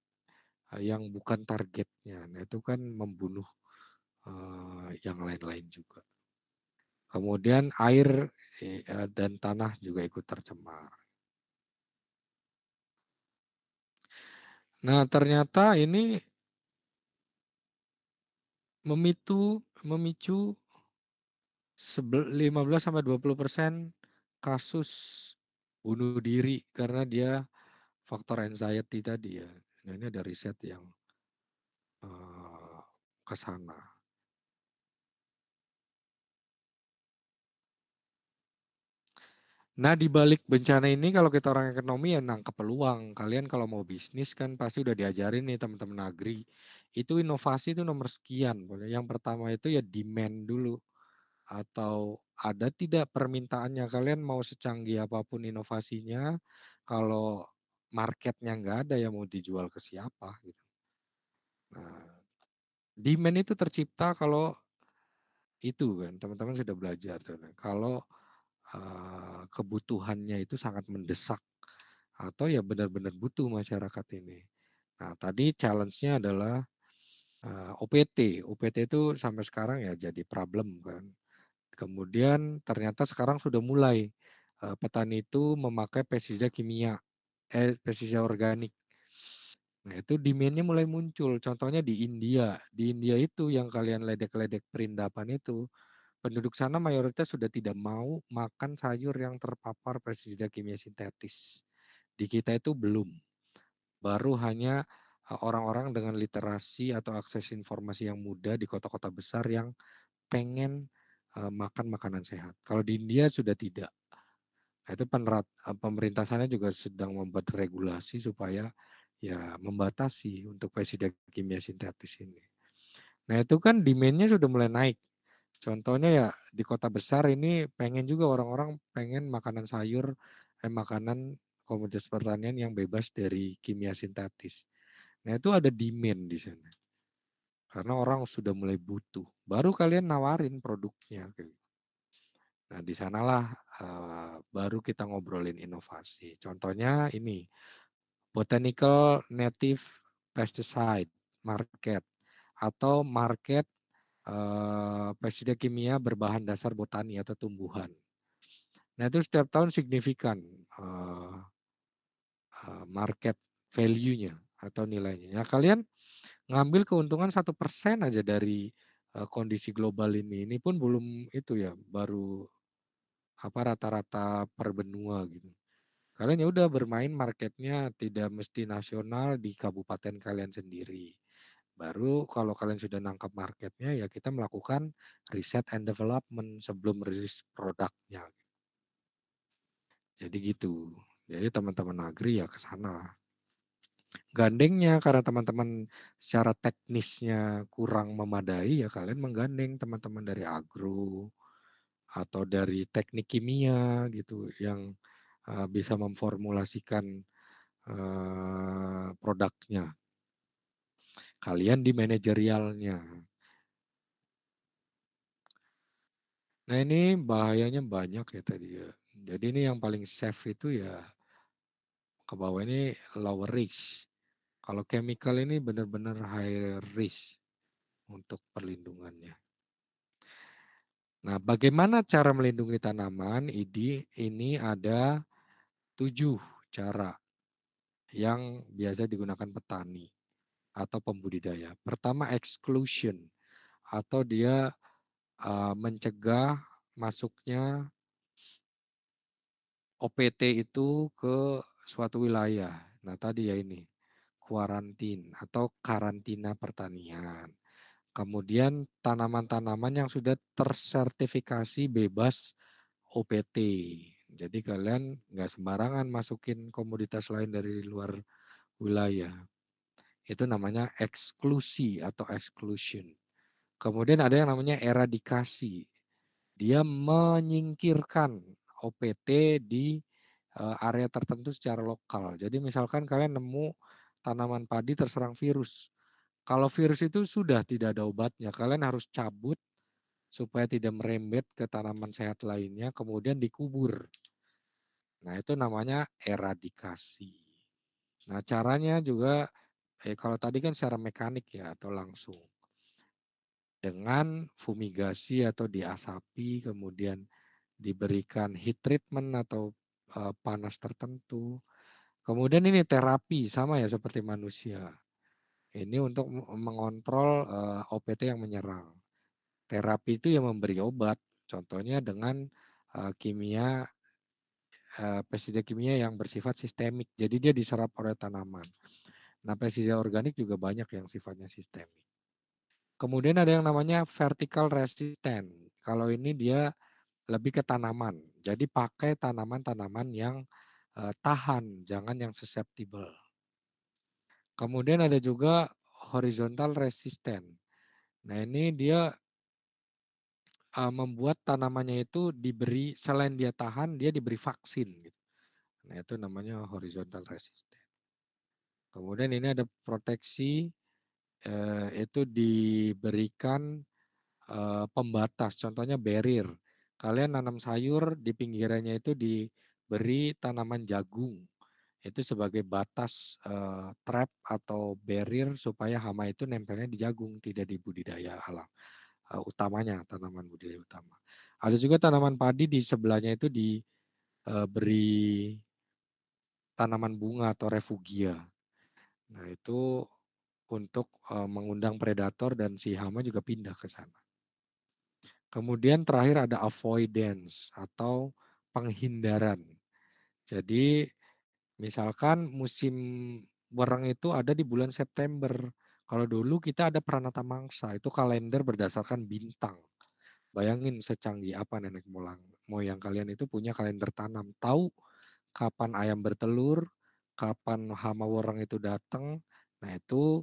yang bukan targetnya. Nah itu kan membunuh yang lain-lain juga. Kemudian air dan tanah juga ikut tercemar. Nah ternyata ini memicu 15-20% kasus bunuh diri karena dia faktor anxiety tadi ya. Nah, ini ada riset yang ke sana. Nah, di balik bencana ini kalau kita orang ekonomi ya nangkep peluang. Kalian kalau mau bisnis kan pasti udah diajarin nih teman-teman agri. Itu inovasi itu nomor sekian. Yang pertama itu ya demand dulu. Atau ada tidak permintaannya. Kalian mau secanggih apapun inovasinya, kalau marketnya nggak ada ya mau dijual ke siapa gitu. Nah, demand itu tercipta kalau itu kan teman-teman sudah belajar tuh. Kalau kebutuhannya itu sangat mendesak atau ya benar-benar butuh masyarakat ini. Nah, tadi challenge-nya adalah OPT. OPT itu sampai sekarang ya jadi problem kan. Kemudian ternyata sekarang sudah mulai petani itu memakai pestisida kimia, pestisida organik. Nah, itu demand-nya mulai muncul. Contohnya di India. Di India itu yang kalian ledek-ledek perindapan itu, penduduk sana mayoritas sudah tidak mau makan sayur yang terpapar pestisida kimia sintetis. Di kita itu belum. Baru hanya orang-orang dengan literasi atau akses informasi yang mudah di kota-kota besar yang pengen makan makanan sehat. Kalau di India sudah tidak. Nah, itu pemerintah sana juga sedang membuat regulasi supaya ya membatasi untuk pestisida kimia sintetis ini. Nah, itu kan demand-nya sudah mulai naik. Contohnya ya di kota besar ini pengen juga orang-orang pengen makanan sayur, makanan komoditas pertanian yang bebas dari kimia sintetis. Nah, itu ada demand di sana. Karena orang sudah mulai butuh. Baru kalian nawarin produknya. Nah, di sanalah baru kita ngobrolin inovasi. Contohnya ini, botanical native pesticide market atau market pestisida kimia berbahan dasar botani atau tumbuhan. Nah, itu setiap tahun signifikan market value-nya atau nilainya. Ya, kalian ngambil keuntungan 1% aja dari kondisi global ini pun belum itu ya, baru apa rata-rata per benua gitu. Kalian ya udah bermain marketnya tidak mesti nasional di kabupaten kalian sendiri. Baru kalau kalian sudah nangkap marketnya ya kita melakukan riset and development sebelum rilis produknya. Jadi gitu. Jadi teman-teman agri ya ke sana. Gandengnya karena teman-teman secara teknisnya kurang memadai ya kalian menggandeng teman-teman dari agro atau dari teknik kimia gitu yang bisa memformulasikan produknya. Kalian di manajerialnya. Nah ini bahayanya banyak ya tadi ya. Jadi ini yang paling safe itu ya ke bawah ini lower risk. Kalau chemical ini benar-benar high risk untuk perlindungannya. Nah, bagaimana cara melindungi tanaman? Ini ada 7 cara yang biasa digunakan petani atau pembudidaya. Pertama, exclusion atau dia mencegah masuknya OPT itu ke suatu wilayah. Nah, tadi ya ini, kuarantin atau karantina pertanian. Kemudian tanaman-tanaman yang sudah tersertifikasi bebas OPT. Jadi kalian nggak sembarangan masukin komoditas lain dari luar wilayah. Itu namanya eksklusi atau exclusion. Kemudian ada yang namanya eradikasi. Dia menyingkirkan OPT di area tertentu secara lokal. Jadi misalkan kalian nemu tanaman padi terserang virus. Kalau virus itu sudah tidak ada obatnya, kalian harus cabut supaya tidak merembet ke tanaman sehat lainnya, kemudian dikubur. Nah, itu namanya eradikasi. Nah, caranya juga kalau tadi kan secara mekanik ya atau langsung dengan fumigasi atau diasapi, kemudian diberikan heat treatment atau panas tertentu. Kemudian ini terapi sama ya seperti manusia. Ini untuk mengontrol OPT yang menyerang. Terapi itu yang memberi obat, contohnya dengan kimia pestisida kimia yang bersifat sistemik. Jadi dia diserap oleh tanaman. Nah, pestisida organik juga banyak yang sifatnya sistemik. Kemudian ada yang namanya vertical resistant. Kalau ini dia lebih ke tanaman. Jadi pakai tanaman-tanaman yang tahan, jangan yang susceptible. Kemudian ada juga horizontal resistant. Nah, ini dia membuat tanamannya itu diberi selain dia tahan, dia diberi vaksin gitu. Nah, itu namanya horizontal resistant. Kemudian ini ada proteksi, itu diberikan pembatas, contohnya barrier. Kalian nanam sayur, di pinggirannya itu diberi tanaman jagung. Itu sebagai batas trap atau barrier supaya hama itu nempelnya di jagung, tidak di budidaya alam utamanya, tanaman budidaya utama. Ada juga tanaman padi di sebelahnya itu diberi tanaman bunga atau refugia. Nah, itu untuk mengundang predator dan si hama juga pindah ke sana. Kemudian terakhir ada avoidance atau penghindaran. Jadi misalkan musim berang itu ada di bulan September. Kalau dulu kita ada Pranata Mangsa, itu kalender berdasarkan bintang. Bayangin secanggih apa nenek moyang kalian itu punya kalender tanam. Tahu kapan ayam bertelur, kapan hama warang itu datang. Nah, itu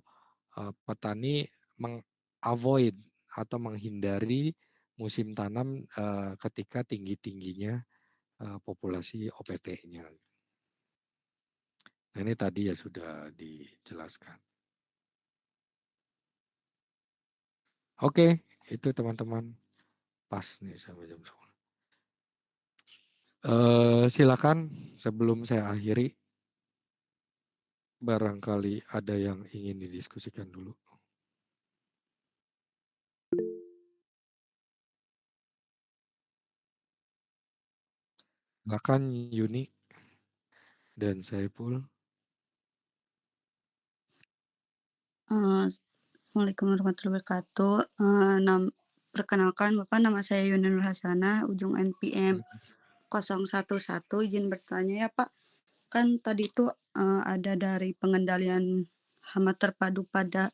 petani meng-avoid atau menghindari musim tanam ketika tinggi-tingginya populasi OPT-nya. Nah, ini tadi ya sudah dijelaskan. Oke, itu teman-teman. Pas nih sampai jam 10. Silakan sebelum saya akhiri, barangkali ada yang ingin didiskusikan dulu. Silakan Yuni dan Saiful. Assalamualaikum warahmatullahi wabarakatuh. Perkenalkan Bapak, nama saya Yuni Nur Hasanah, ujung NPM 011. Izin bertanya ya Pak, kan tadi itu ada dari pengendalian hama terpadu pada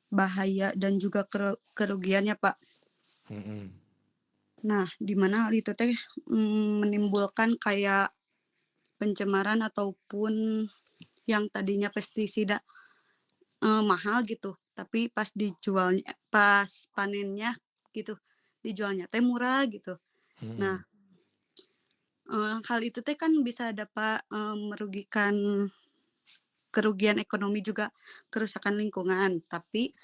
bahaya dan juga kerugiannya Pak. Nah, di mana hal itu teh menimbulkan kayak pencemaran ataupun yang tadinya pestisida mahal gitu, tapi pas dijualnya, pas panennya gitu, dijualnya teh murah gitu. Nah, hal itu teh kan bisa dapat merugikan kerugian ekonomi juga kerusakan lingkungan, tapi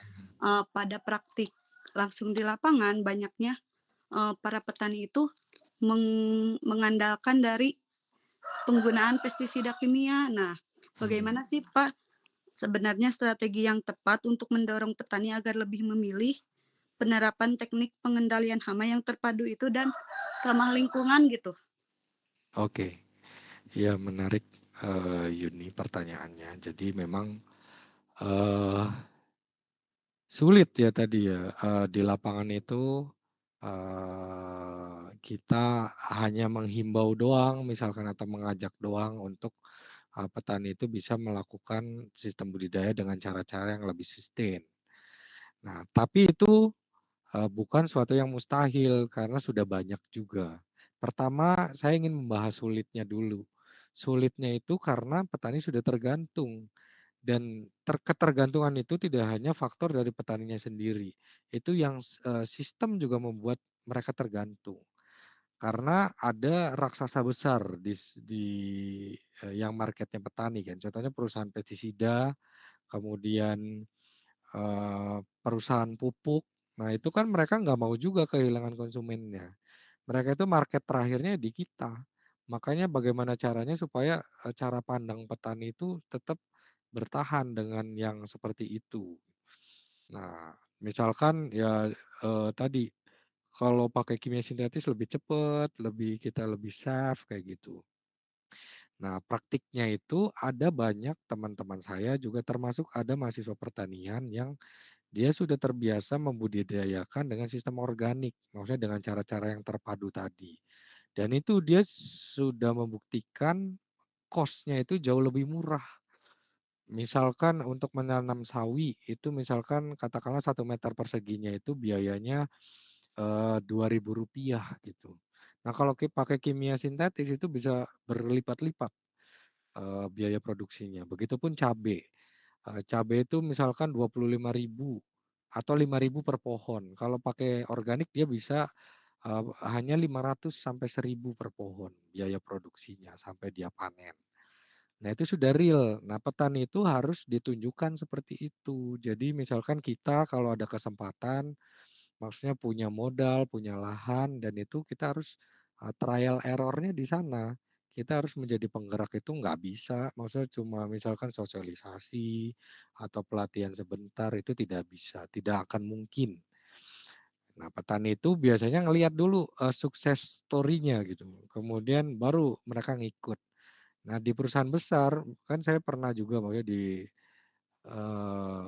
pada praktik langsung di lapangan banyaknya para petani itu mengandalkan dari penggunaan pestisida kimia. Nah, bagaimana sih Pak sebenarnya strategi yang tepat untuk mendorong petani agar lebih memilih penerapan teknik pengendalian hama yang terpadu itu dan ramah lingkungan gitu? Oke, ya menarik Yuni pertanyaannya. Jadi memang sulit ya tadi ya di lapangan itu kita hanya menghimbau doang misalkan atau mengajak doang untuk petani itu bisa melakukan sistem budidaya dengan cara-cara yang lebih sustain. Nah, tapi itu bukan suatu yang mustahil karena sudah banyak juga. Pertama, saya ingin membahas sulitnya dulu. Sulitnya itu karena petani sudah tergantung Dan ketergantungan itu tidak hanya faktor dari petaninya sendiri, itu yang sistem juga membuat mereka tergantung. Karena ada raksasa besar yang marketnya petani kan, contohnya perusahaan pestisida, kemudian, perusahaan pupuk. Nah itu kan mereka nggak mau juga kehilangan konsumennya. Mereka itu market terakhirnya di kita. Makanya bagaimana caranya supaya, cara pandang petani itu tetap bertahan dengan yang seperti itu. Nah, misalkan ya, tadi, kalau pakai kimia sintetis lebih cepat, kita lebih safe kayak gitu. Nah, praktiknya itu ada banyak teman-teman saya juga termasuk ada mahasiswa pertanian yang dia sudah terbiasa membudidayakan dengan sistem organik, maksudnya dengan cara-cara yang terpadu tadi. Dan itu dia sudah membuktikan cost-nya itu jauh lebih murah. Misalkan untuk menanam sawi itu misalkan katakanlah 1 meter perseginya itu biayanya, Rp2.000 gitu. Nah kalau pakai kimia sintetis itu bisa berlipat-lipat, biaya produksinya. Begitupun cabe, cabe itu misalkan 25.000 atau 5.000 per pohon. Kalau pakai organik dia bisa, hanya 500 sampai 1.000 per pohon biaya produksinya sampai dia panen. Nah itu sudah real. Nah petani itu harus ditunjukkan seperti itu. Jadi misalkan kita kalau ada kesempatan, maksudnya punya modal, punya lahan dan itu kita harus, trial error-nya di sana. Kita harus menjadi penggerak itu nggak bisa, maksudnya cuma misalkan sosialisasi atau pelatihan sebentar itu tidak bisa, tidak akan mungkin. Nah petani itu biasanya ngelihat dulu, sukses story-nya gitu, kemudian baru mereka ngikut. Nah, di perusahaan besar, kan saya pernah juga makanya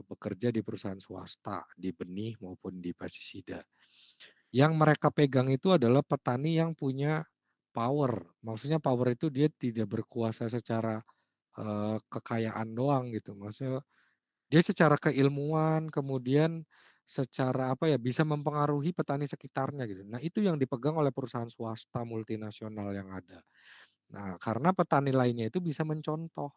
bekerja di perusahaan swasta, di benih maupun di pestisida. Yang mereka pegang itu adalah petani yang punya power, maksudnya power itu dia tidak berkuasa secara, kekayaan doang gitu, maksudnya dia secara keilmuan, kemudian secara apa ya, bisa mempengaruhi petani sekitarnya gitu. Nah, itu yang dipegang oleh perusahaan swasta multinasional yang ada. Nah, karena petani lainnya itu bisa mencontoh.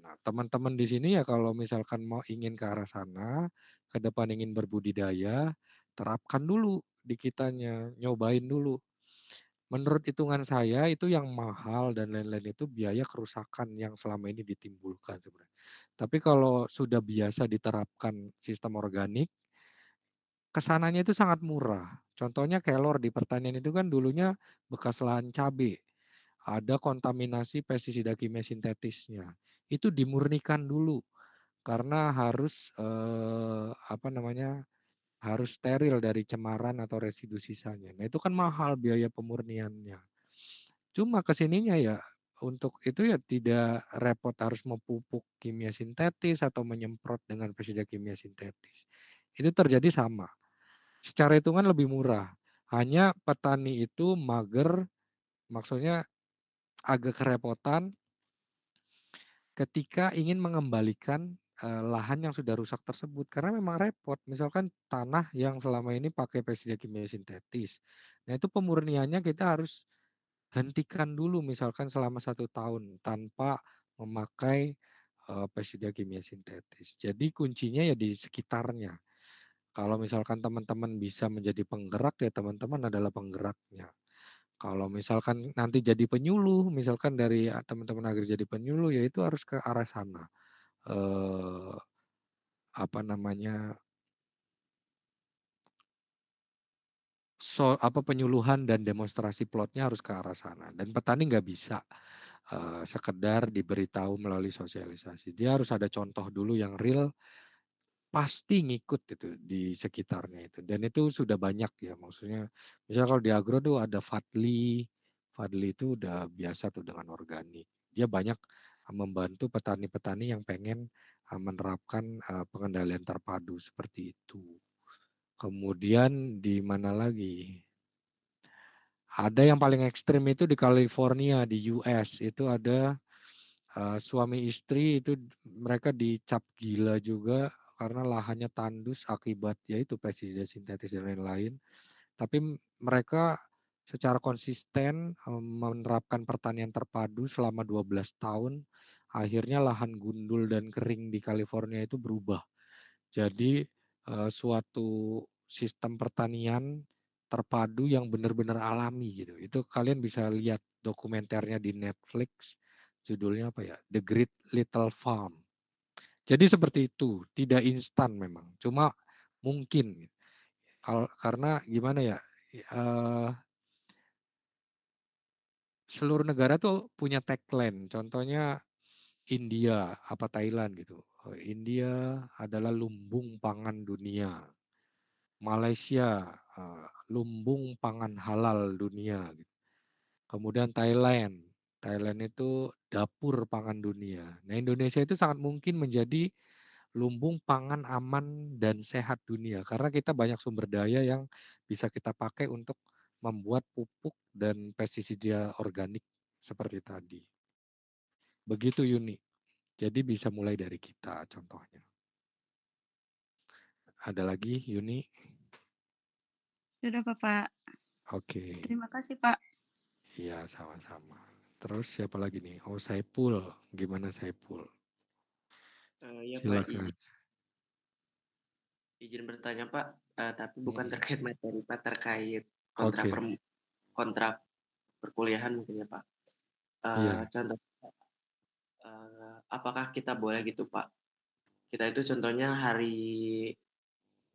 Nah, teman-teman di sini ya kalau misalkan mau ingin ke arah sana, ke depan ingin berbudidaya, terapkan dulu di kitanya, nyobain dulu. Menurut hitungan saya itu yang mahal dan lain-lain itu biaya kerusakan yang selama ini ditimbulkan sebenarnya. Tapi kalau sudah biasa diterapkan sistem organik, kesananya itu sangat murah. Contohnya kelor di pertanian itu kan dulunya bekas lahan cabai. Ada kontaminasi pestisida kimia sintetisnya. Itu dimurnikan dulu karena harus, apa namanya, harus steril dari cemaran atau residu sisanya. Nah, itu kan mahal biaya pemurniannya. Cuma ke sininya ya, untuk itu ya tidak repot harus memupuk kimia sintetis atau menyemprot dengan pestisida kimia sintetis. Itu terjadi sama, secara hitungan lebih murah. Hanya petani itu mager, maksudnya agak kerepotan ketika ingin mengembalikan, lahan yang sudah rusak tersebut, karena memang repot. Misalkan tanah yang selama ini pakai pestisida kimia sintetis, nah itu pemurniannya kita harus hentikan dulu misalkan selama 1 tahun tanpa memakai, pestisida kimia sintetis. Jadi kuncinya ya di sekitarnya. Kalau misalkan teman-teman bisa menjadi penggerak, ya teman-teman adalah penggeraknya. Kalau misalkan nanti jadi penyuluh, misalkan dari, teman-teman agri jadi penyuluh, ya itu harus ke arah sana. Eee, apa namanya, penyuluhan dan demonstrasi plotnya harus ke arah sana dan petani nggak bisa, sekedar diberitahu melalui sosialisasi. Dia harus ada contoh dulu yang real, pasti ngikut itu di sekitarnya itu dan itu sudah banyak ya maksudnya, misalnya kalau di agro tuh ada Fadli, Fadli itu udah biasa tuh dengan organik. Dia banyak, membantu petani-petani yang pengen, menerapkan, pengendalian terpadu seperti itu. Kemudian di mana lagi, ada yang paling ekstrim itu di California di US itu ada, suami istri itu mereka dicap gila juga karena lahannya tandus akibat ya itu pestisida sintetis dan lain-lain. Tapi mereka secara konsisten, menerapkan pertanian terpadu selama 12 tahun, akhirnya lahan gundul dan kering di California itu berubah. Jadi, suatu sistem pertanian terpadu yang benar-benar alami gitu. Itu kalian bisa lihat dokumenternya di Netflix, judulnya apa ya, The Great Little Farm. Jadi seperti itu, tidak instan memang, cuma mungkin. Karena gimana ya, eee, seluruh negara tuh punya tagline, contohnya India, apa Thailand gitu, India adalah lumbung pangan dunia, Malaysia, lumbung pangan halal dunia, gitu. Kemudian Thailand, Thailand itu dapur pangan dunia. Nah, Indonesia itu sangat mungkin menjadi lumbung pangan aman dan sehat dunia, karena kita banyak sumber daya yang bisa kita pakai untuk membuat pupuk dan pestisida organik seperti tadi. Begitu Yuni. Jadi bisa mulai dari kita contohnya. Ada lagi Yuni? Sudah, Bapak. Oke. Terima kasih, Pak. Iya, sama-sama. Terus siapa lagi nih? Oh, Saipul. Gimana Saipul? Ya Pak, Silakan. izin bertanya Pak, tapi bukan Mm-mm. terkait materi Pak, terkait kontrak Oke. kontrak perkuliahan mungkin ya Pak. Iya. Contoh, apakah kita boleh gitu Pak? Kita itu contohnya hari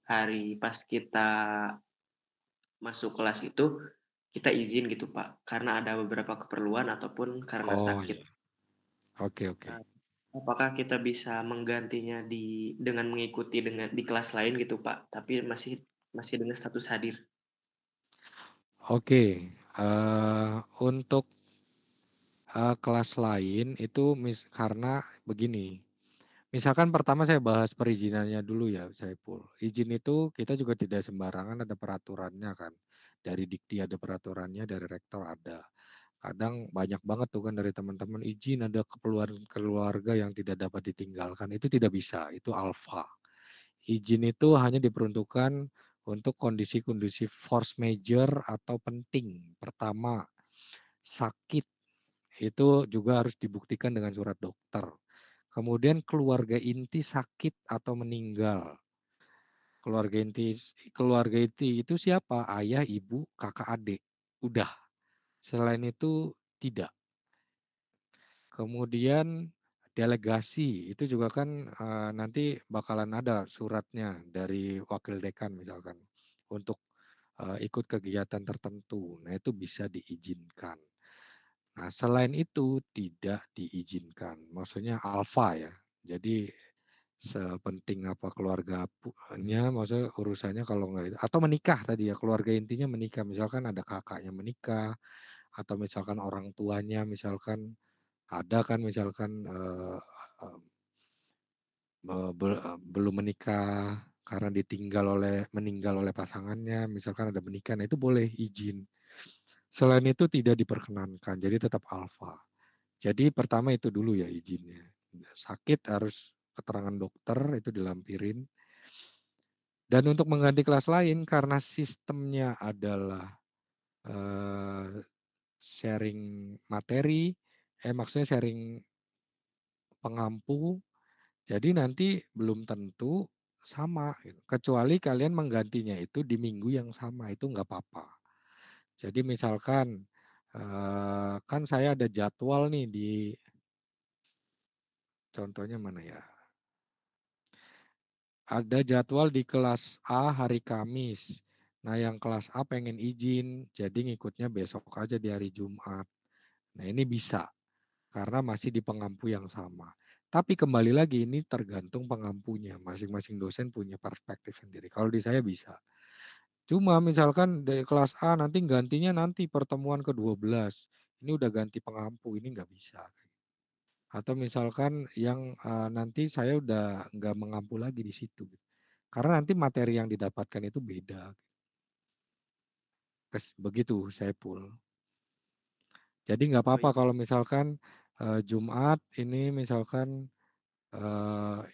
hari pas kita masuk kelas itu kita izin gitu Pak, karena ada beberapa keperluan ataupun karena Oh sakit. iya. Oke, oke. Eh, Apakah kita bisa menggantinya dengan mengikuti di kelas lain gitu Pak, tapi masih masih dengan status hadir? Oke. Untuk kelas lain itu karena begini. Misalkan pertama saya bahas perizinannya dulu ya, Saiful. Izin itu kita juga tidak sembarangan, ada peraturannya kan. Dari dikti ada peraturannya, dari rektor ada. Kadang banyak banget tuh kan dari teman-teman izin ada keperluan keluarga yang tidak dapat ditinggalkan. Itu tidak bisa, itu alfa. Izin itu hanya diperuntukkan untuk kondisi-kondisi force major atau penting. Pertama, sakit itu juga harus dibuktikan dengan surat dokter. Kemudian keluarga inti sakit atau meninggal. Keluarga inti itu siapa? Ayah, ibu, kakak, adik. Udah. Selain itu tidak. Kemudian delegasi itu juga kan nanti bakalan ada suratnya dari wakil dekan misalkan untuk ikut kegiatan tertentu. Nah, itu bisa diizinkan. Nah, selain itu tidak diizinkan. Maksudnya alfa ya. Jadi sepenting apa keluarganya, maksudnya urusannya kalau nggak itu atau menikah tadi ya, keluarga intinya menikah. Misalkan ada kakaknya menikah atau misalkan orang tuanya misalkan ada kan misalkan belum menikah karena meninggal oleh pasangannya, misalkan ada menikah, nah itu boleh izin. Selain itu tidak diperkenankan, jadi tetap alfa. Jadi pertama itu dulu ya izinnya. Sakit harus keterangan dokter itu dilampirin. Dan untuk mengganti kelas lain karena sistemnya adalah sharing materi, maksudnya sharing pengampu, jadi nanti belum tentu sama, gitu. Kecuali kalian menggantinya itu di minggu yang sama, itu nggak apa-apa. Jadi misalkan kan saya ada jadwal nih di contohnya mana ya? Ada jadwal di kelas A hari Kamis. Nah, yang kelas A pengen izin, jadi ngikutnya besok aja di hari Jumat. Nah, ini bisa karena masih di pengampu yang sama. Tapi kembali lagi ini tergantung pengampunya. Masing-masing dosen punya perspektif sendiri. Kalau di saya bisa. Cuma misalkan dari kelas A nanti gantinya nanti pertemuan ke-12. Ini udah ganti pengampu, ini nggak bisa. Atau misalkan yang nanti saya udah nggak mengampu lagi di situ. Karena nanti materi yang didapatkan itu beda. Begitu saya pul. Jadi nggak Oh apa-apa iya. kalau misalkan Jumat ini misalkan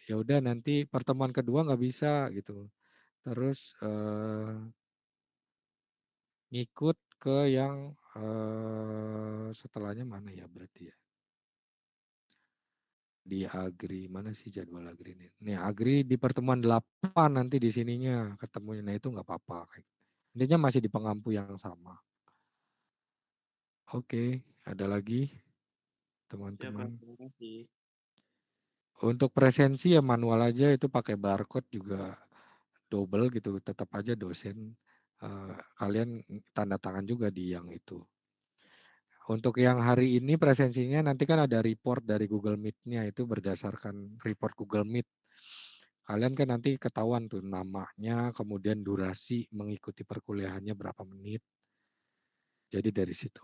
ya udah nanti pertemuan kedua nggak bisa gitu. Terus ngikut ke yang setelahnya mana ya berarti ya? di Agri. Mana sih jadwal Agri ini? Nih Agri di pertemuan 8 nanti di sininya ketemunya. Nah itu nggak apa-apa. Intinya masih di pengampu yang sama. Oke, ada lagi Ya, Pak, teman-teman. terima kasih. Untuk presensi ya manual aja, itu pakai barcode juga double gitu, tetap aja dosen kalian tanda tangan juga di yang itu. Untuk yang hari ini presensinya nanti kan ada report dari Google Meet-nya, itu berdasarkan report Google Meet. Kalian kan nanti ketahuan tuh namanya, kemudian durasi mengikuti perkuliahannya berapa menit. Jadi dari situ.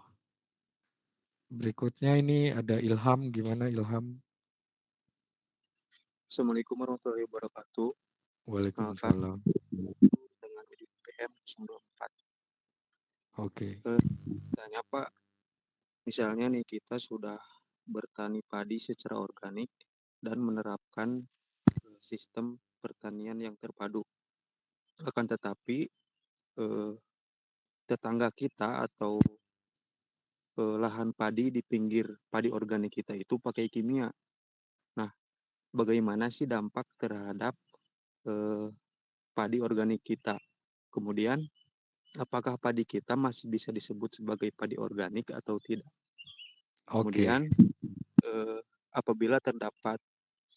Berikutnya ini ada Ilham, gimana Ilham? Assalamualaikum warahmatullahi wabarakatuh. Kak, Waalaikumsalam. dengan UDI PM 04. Oke. Tanya Pak, misalnya nih kita sudah bertani padi secara organik dan menerapkan sistem pertanian yang terpadu. Akan tetapi eh, tetangga kita atau lahan padi di pinggir padi organik kita itu pakai kimia. Nah, bagaimana sih dampak terhadap eh, padi organik kita? Kemudian, apakah padi kita masih bisa disebut sebagai padi organik atau tidak? Oke. Kemudian, eh, apabila terdapat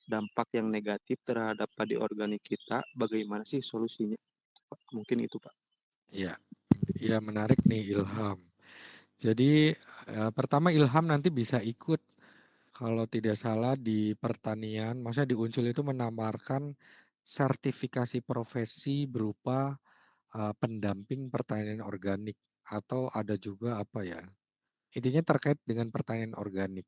dampak yang negatif terhadap padi organik kita, bagaimana sih solusinya? Mungkin itu, Pak. Ya, ya menarik nih Ilham. Jadi pertama Ilham nanti bisa ikut kalau tidak salah di pertanian, maksudnya di Unsur itu menawarkan sertifikasi profesi berupa pendamping pertanian organik atau ada juga apa ya? Intinya terkait dengan pertanian organik.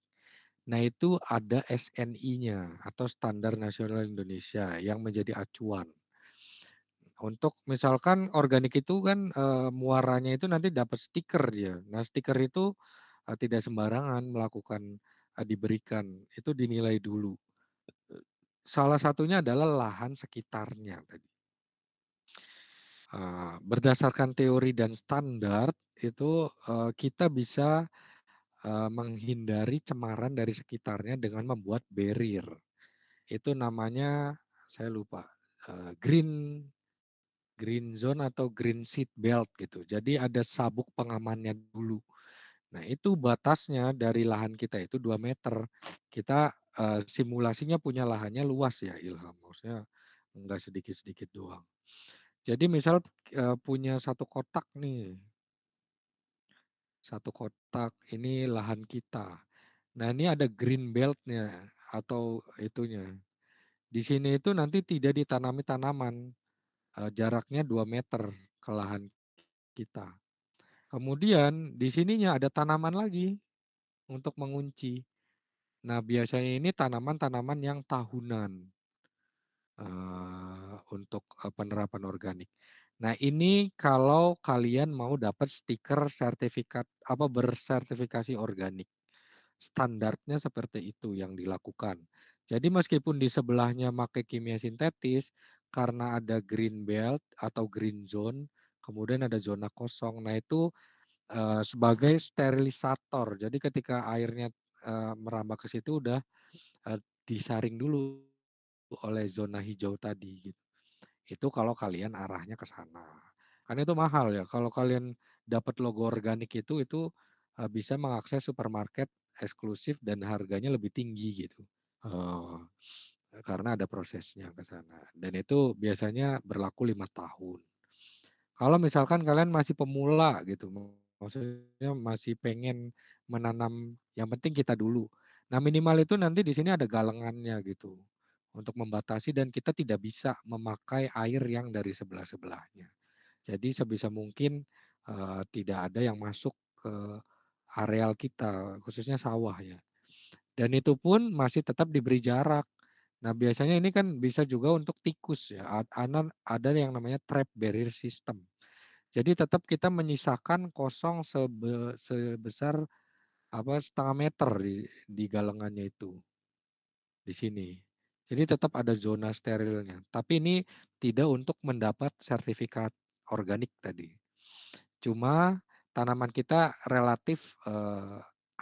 Nah, itu ada SNI-nya atau Standar Nasional Indonesia yang menjadi acuan. Untuk misalkan organik itu kan, muaranya itu nanti dapat stiker dia. Nah, stiker itu, tidak sembarangan melakukan, diberikan, itu dinilai dulu. Salah satunya adalah lahan sekitarnya tadi. Berdasarkan teori dan standar itu, kita bisa, menghindari cemaran dari sekitarnya dengan membuat barrier. Itu namanya saya lupa, green green zone atau green seat belt gitu. Jadi ada sabuk pengamannya dulu. Nah, itu batasnya dari lahan kita itu 2 meter. Kita, simulasinya punya lahannya luas ya Ilham, maksudnya enggak sedikit-sedikit doang. Jadi misal, punya satu kotak nih, satu kotak ini lahan kita. Nah, ini ada green belt-nya atau itunya. Di sini itu nanti tidak ditanami tanaman, jaraknya 2 meter ke lahan kita. Kemudian di sininya ada tanaman lagi untuk mengunci. Nah, biasanya ini tanaman-tanaman yang tahunan, untuk, penerapan organik. Nah, ini kalau kalian mau dapat stiker sertifikat apa, bersertifikasi organik. Standarnya seperti itu yang dilakukan. Jadi meskipun di sebelahnya pakai kimia sintetis, karena ada green belt atau green zone, kemudian ada zona kosong. Nah, itu sebagai sterilisator. Jadi ketika airnya, merambah ke situ udah, disaring dulu oleh zona hijau tadi gitu. Itu kalau kalian arahnya ke sana. Karena itu mahal ya, kalau kalian dapat logo organik itu, bisa mengakses supermarket eksklusif dan harganya lebih tinggi gitu. Oh, karena ada prosesnya ke sana dan itu biasanya berlaku 5 tahun. Kalau misalkan kalian masih pemula gitu, maksudnya masih pengen menanam, yang penting kita dulu. Nah, minimal itu nanti di sini ada galengannya gitu, untuk membatasi dan kita tidak bisa memakai air yang dari sebelah-sebelahnya. Jadi sebisa mungkin, tidak ada yang masuk ke areal kita, khususnya sawah ya. Dan itu pun masih tetap diberi jarak. Nah, biasanya ini kan bisa juga untuk tikus ya, ada yang namanya trap barrier system. Jadi tetap kita menyisakan kosong sebesar apa, setengah meter di galengannya itu, di sini. Jadi tetap ada zona sterilnya, tapi ini tidak untuk mendapat sertifikat organik tadi. Cuma tanaman kita relatif,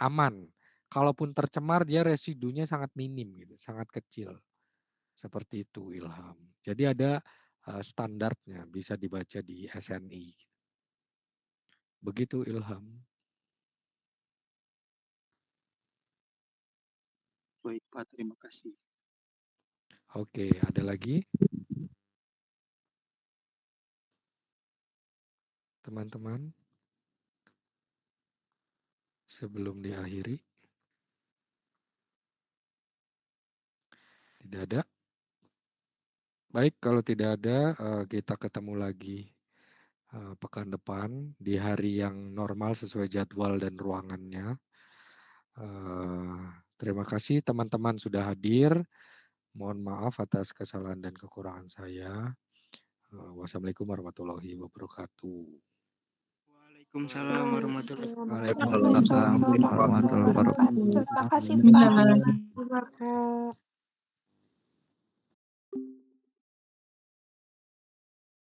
aman kalaupun tercemar dia residunya sangat minim gitu, sangat kecil. Seperti itu Ilham. Jadi ada standarnya, bisa dibaca di SNI. Begitu Ilham. Baik Pak, terima kasih. Oke, ada lagi? Teman-teman? Sebelum diakhiri? Tidak ada? Baik, kalau tidak ada, kita ketemu lagi pekan depan di hari yang normal sesuai jadwal dan ruangannya. Terima kasih teman-teman sudah hadir. Mohon maaf atas kesalahan dan kekurangan saya. Wassalamualaikum warahmatullahi wabarakatuh. Waalaikumsalam warahmatullahi Waalaikumsalam warahmatullahi wabarakatuh. wabarakatuh. Terima kasih Waalaikumsalam. Pak.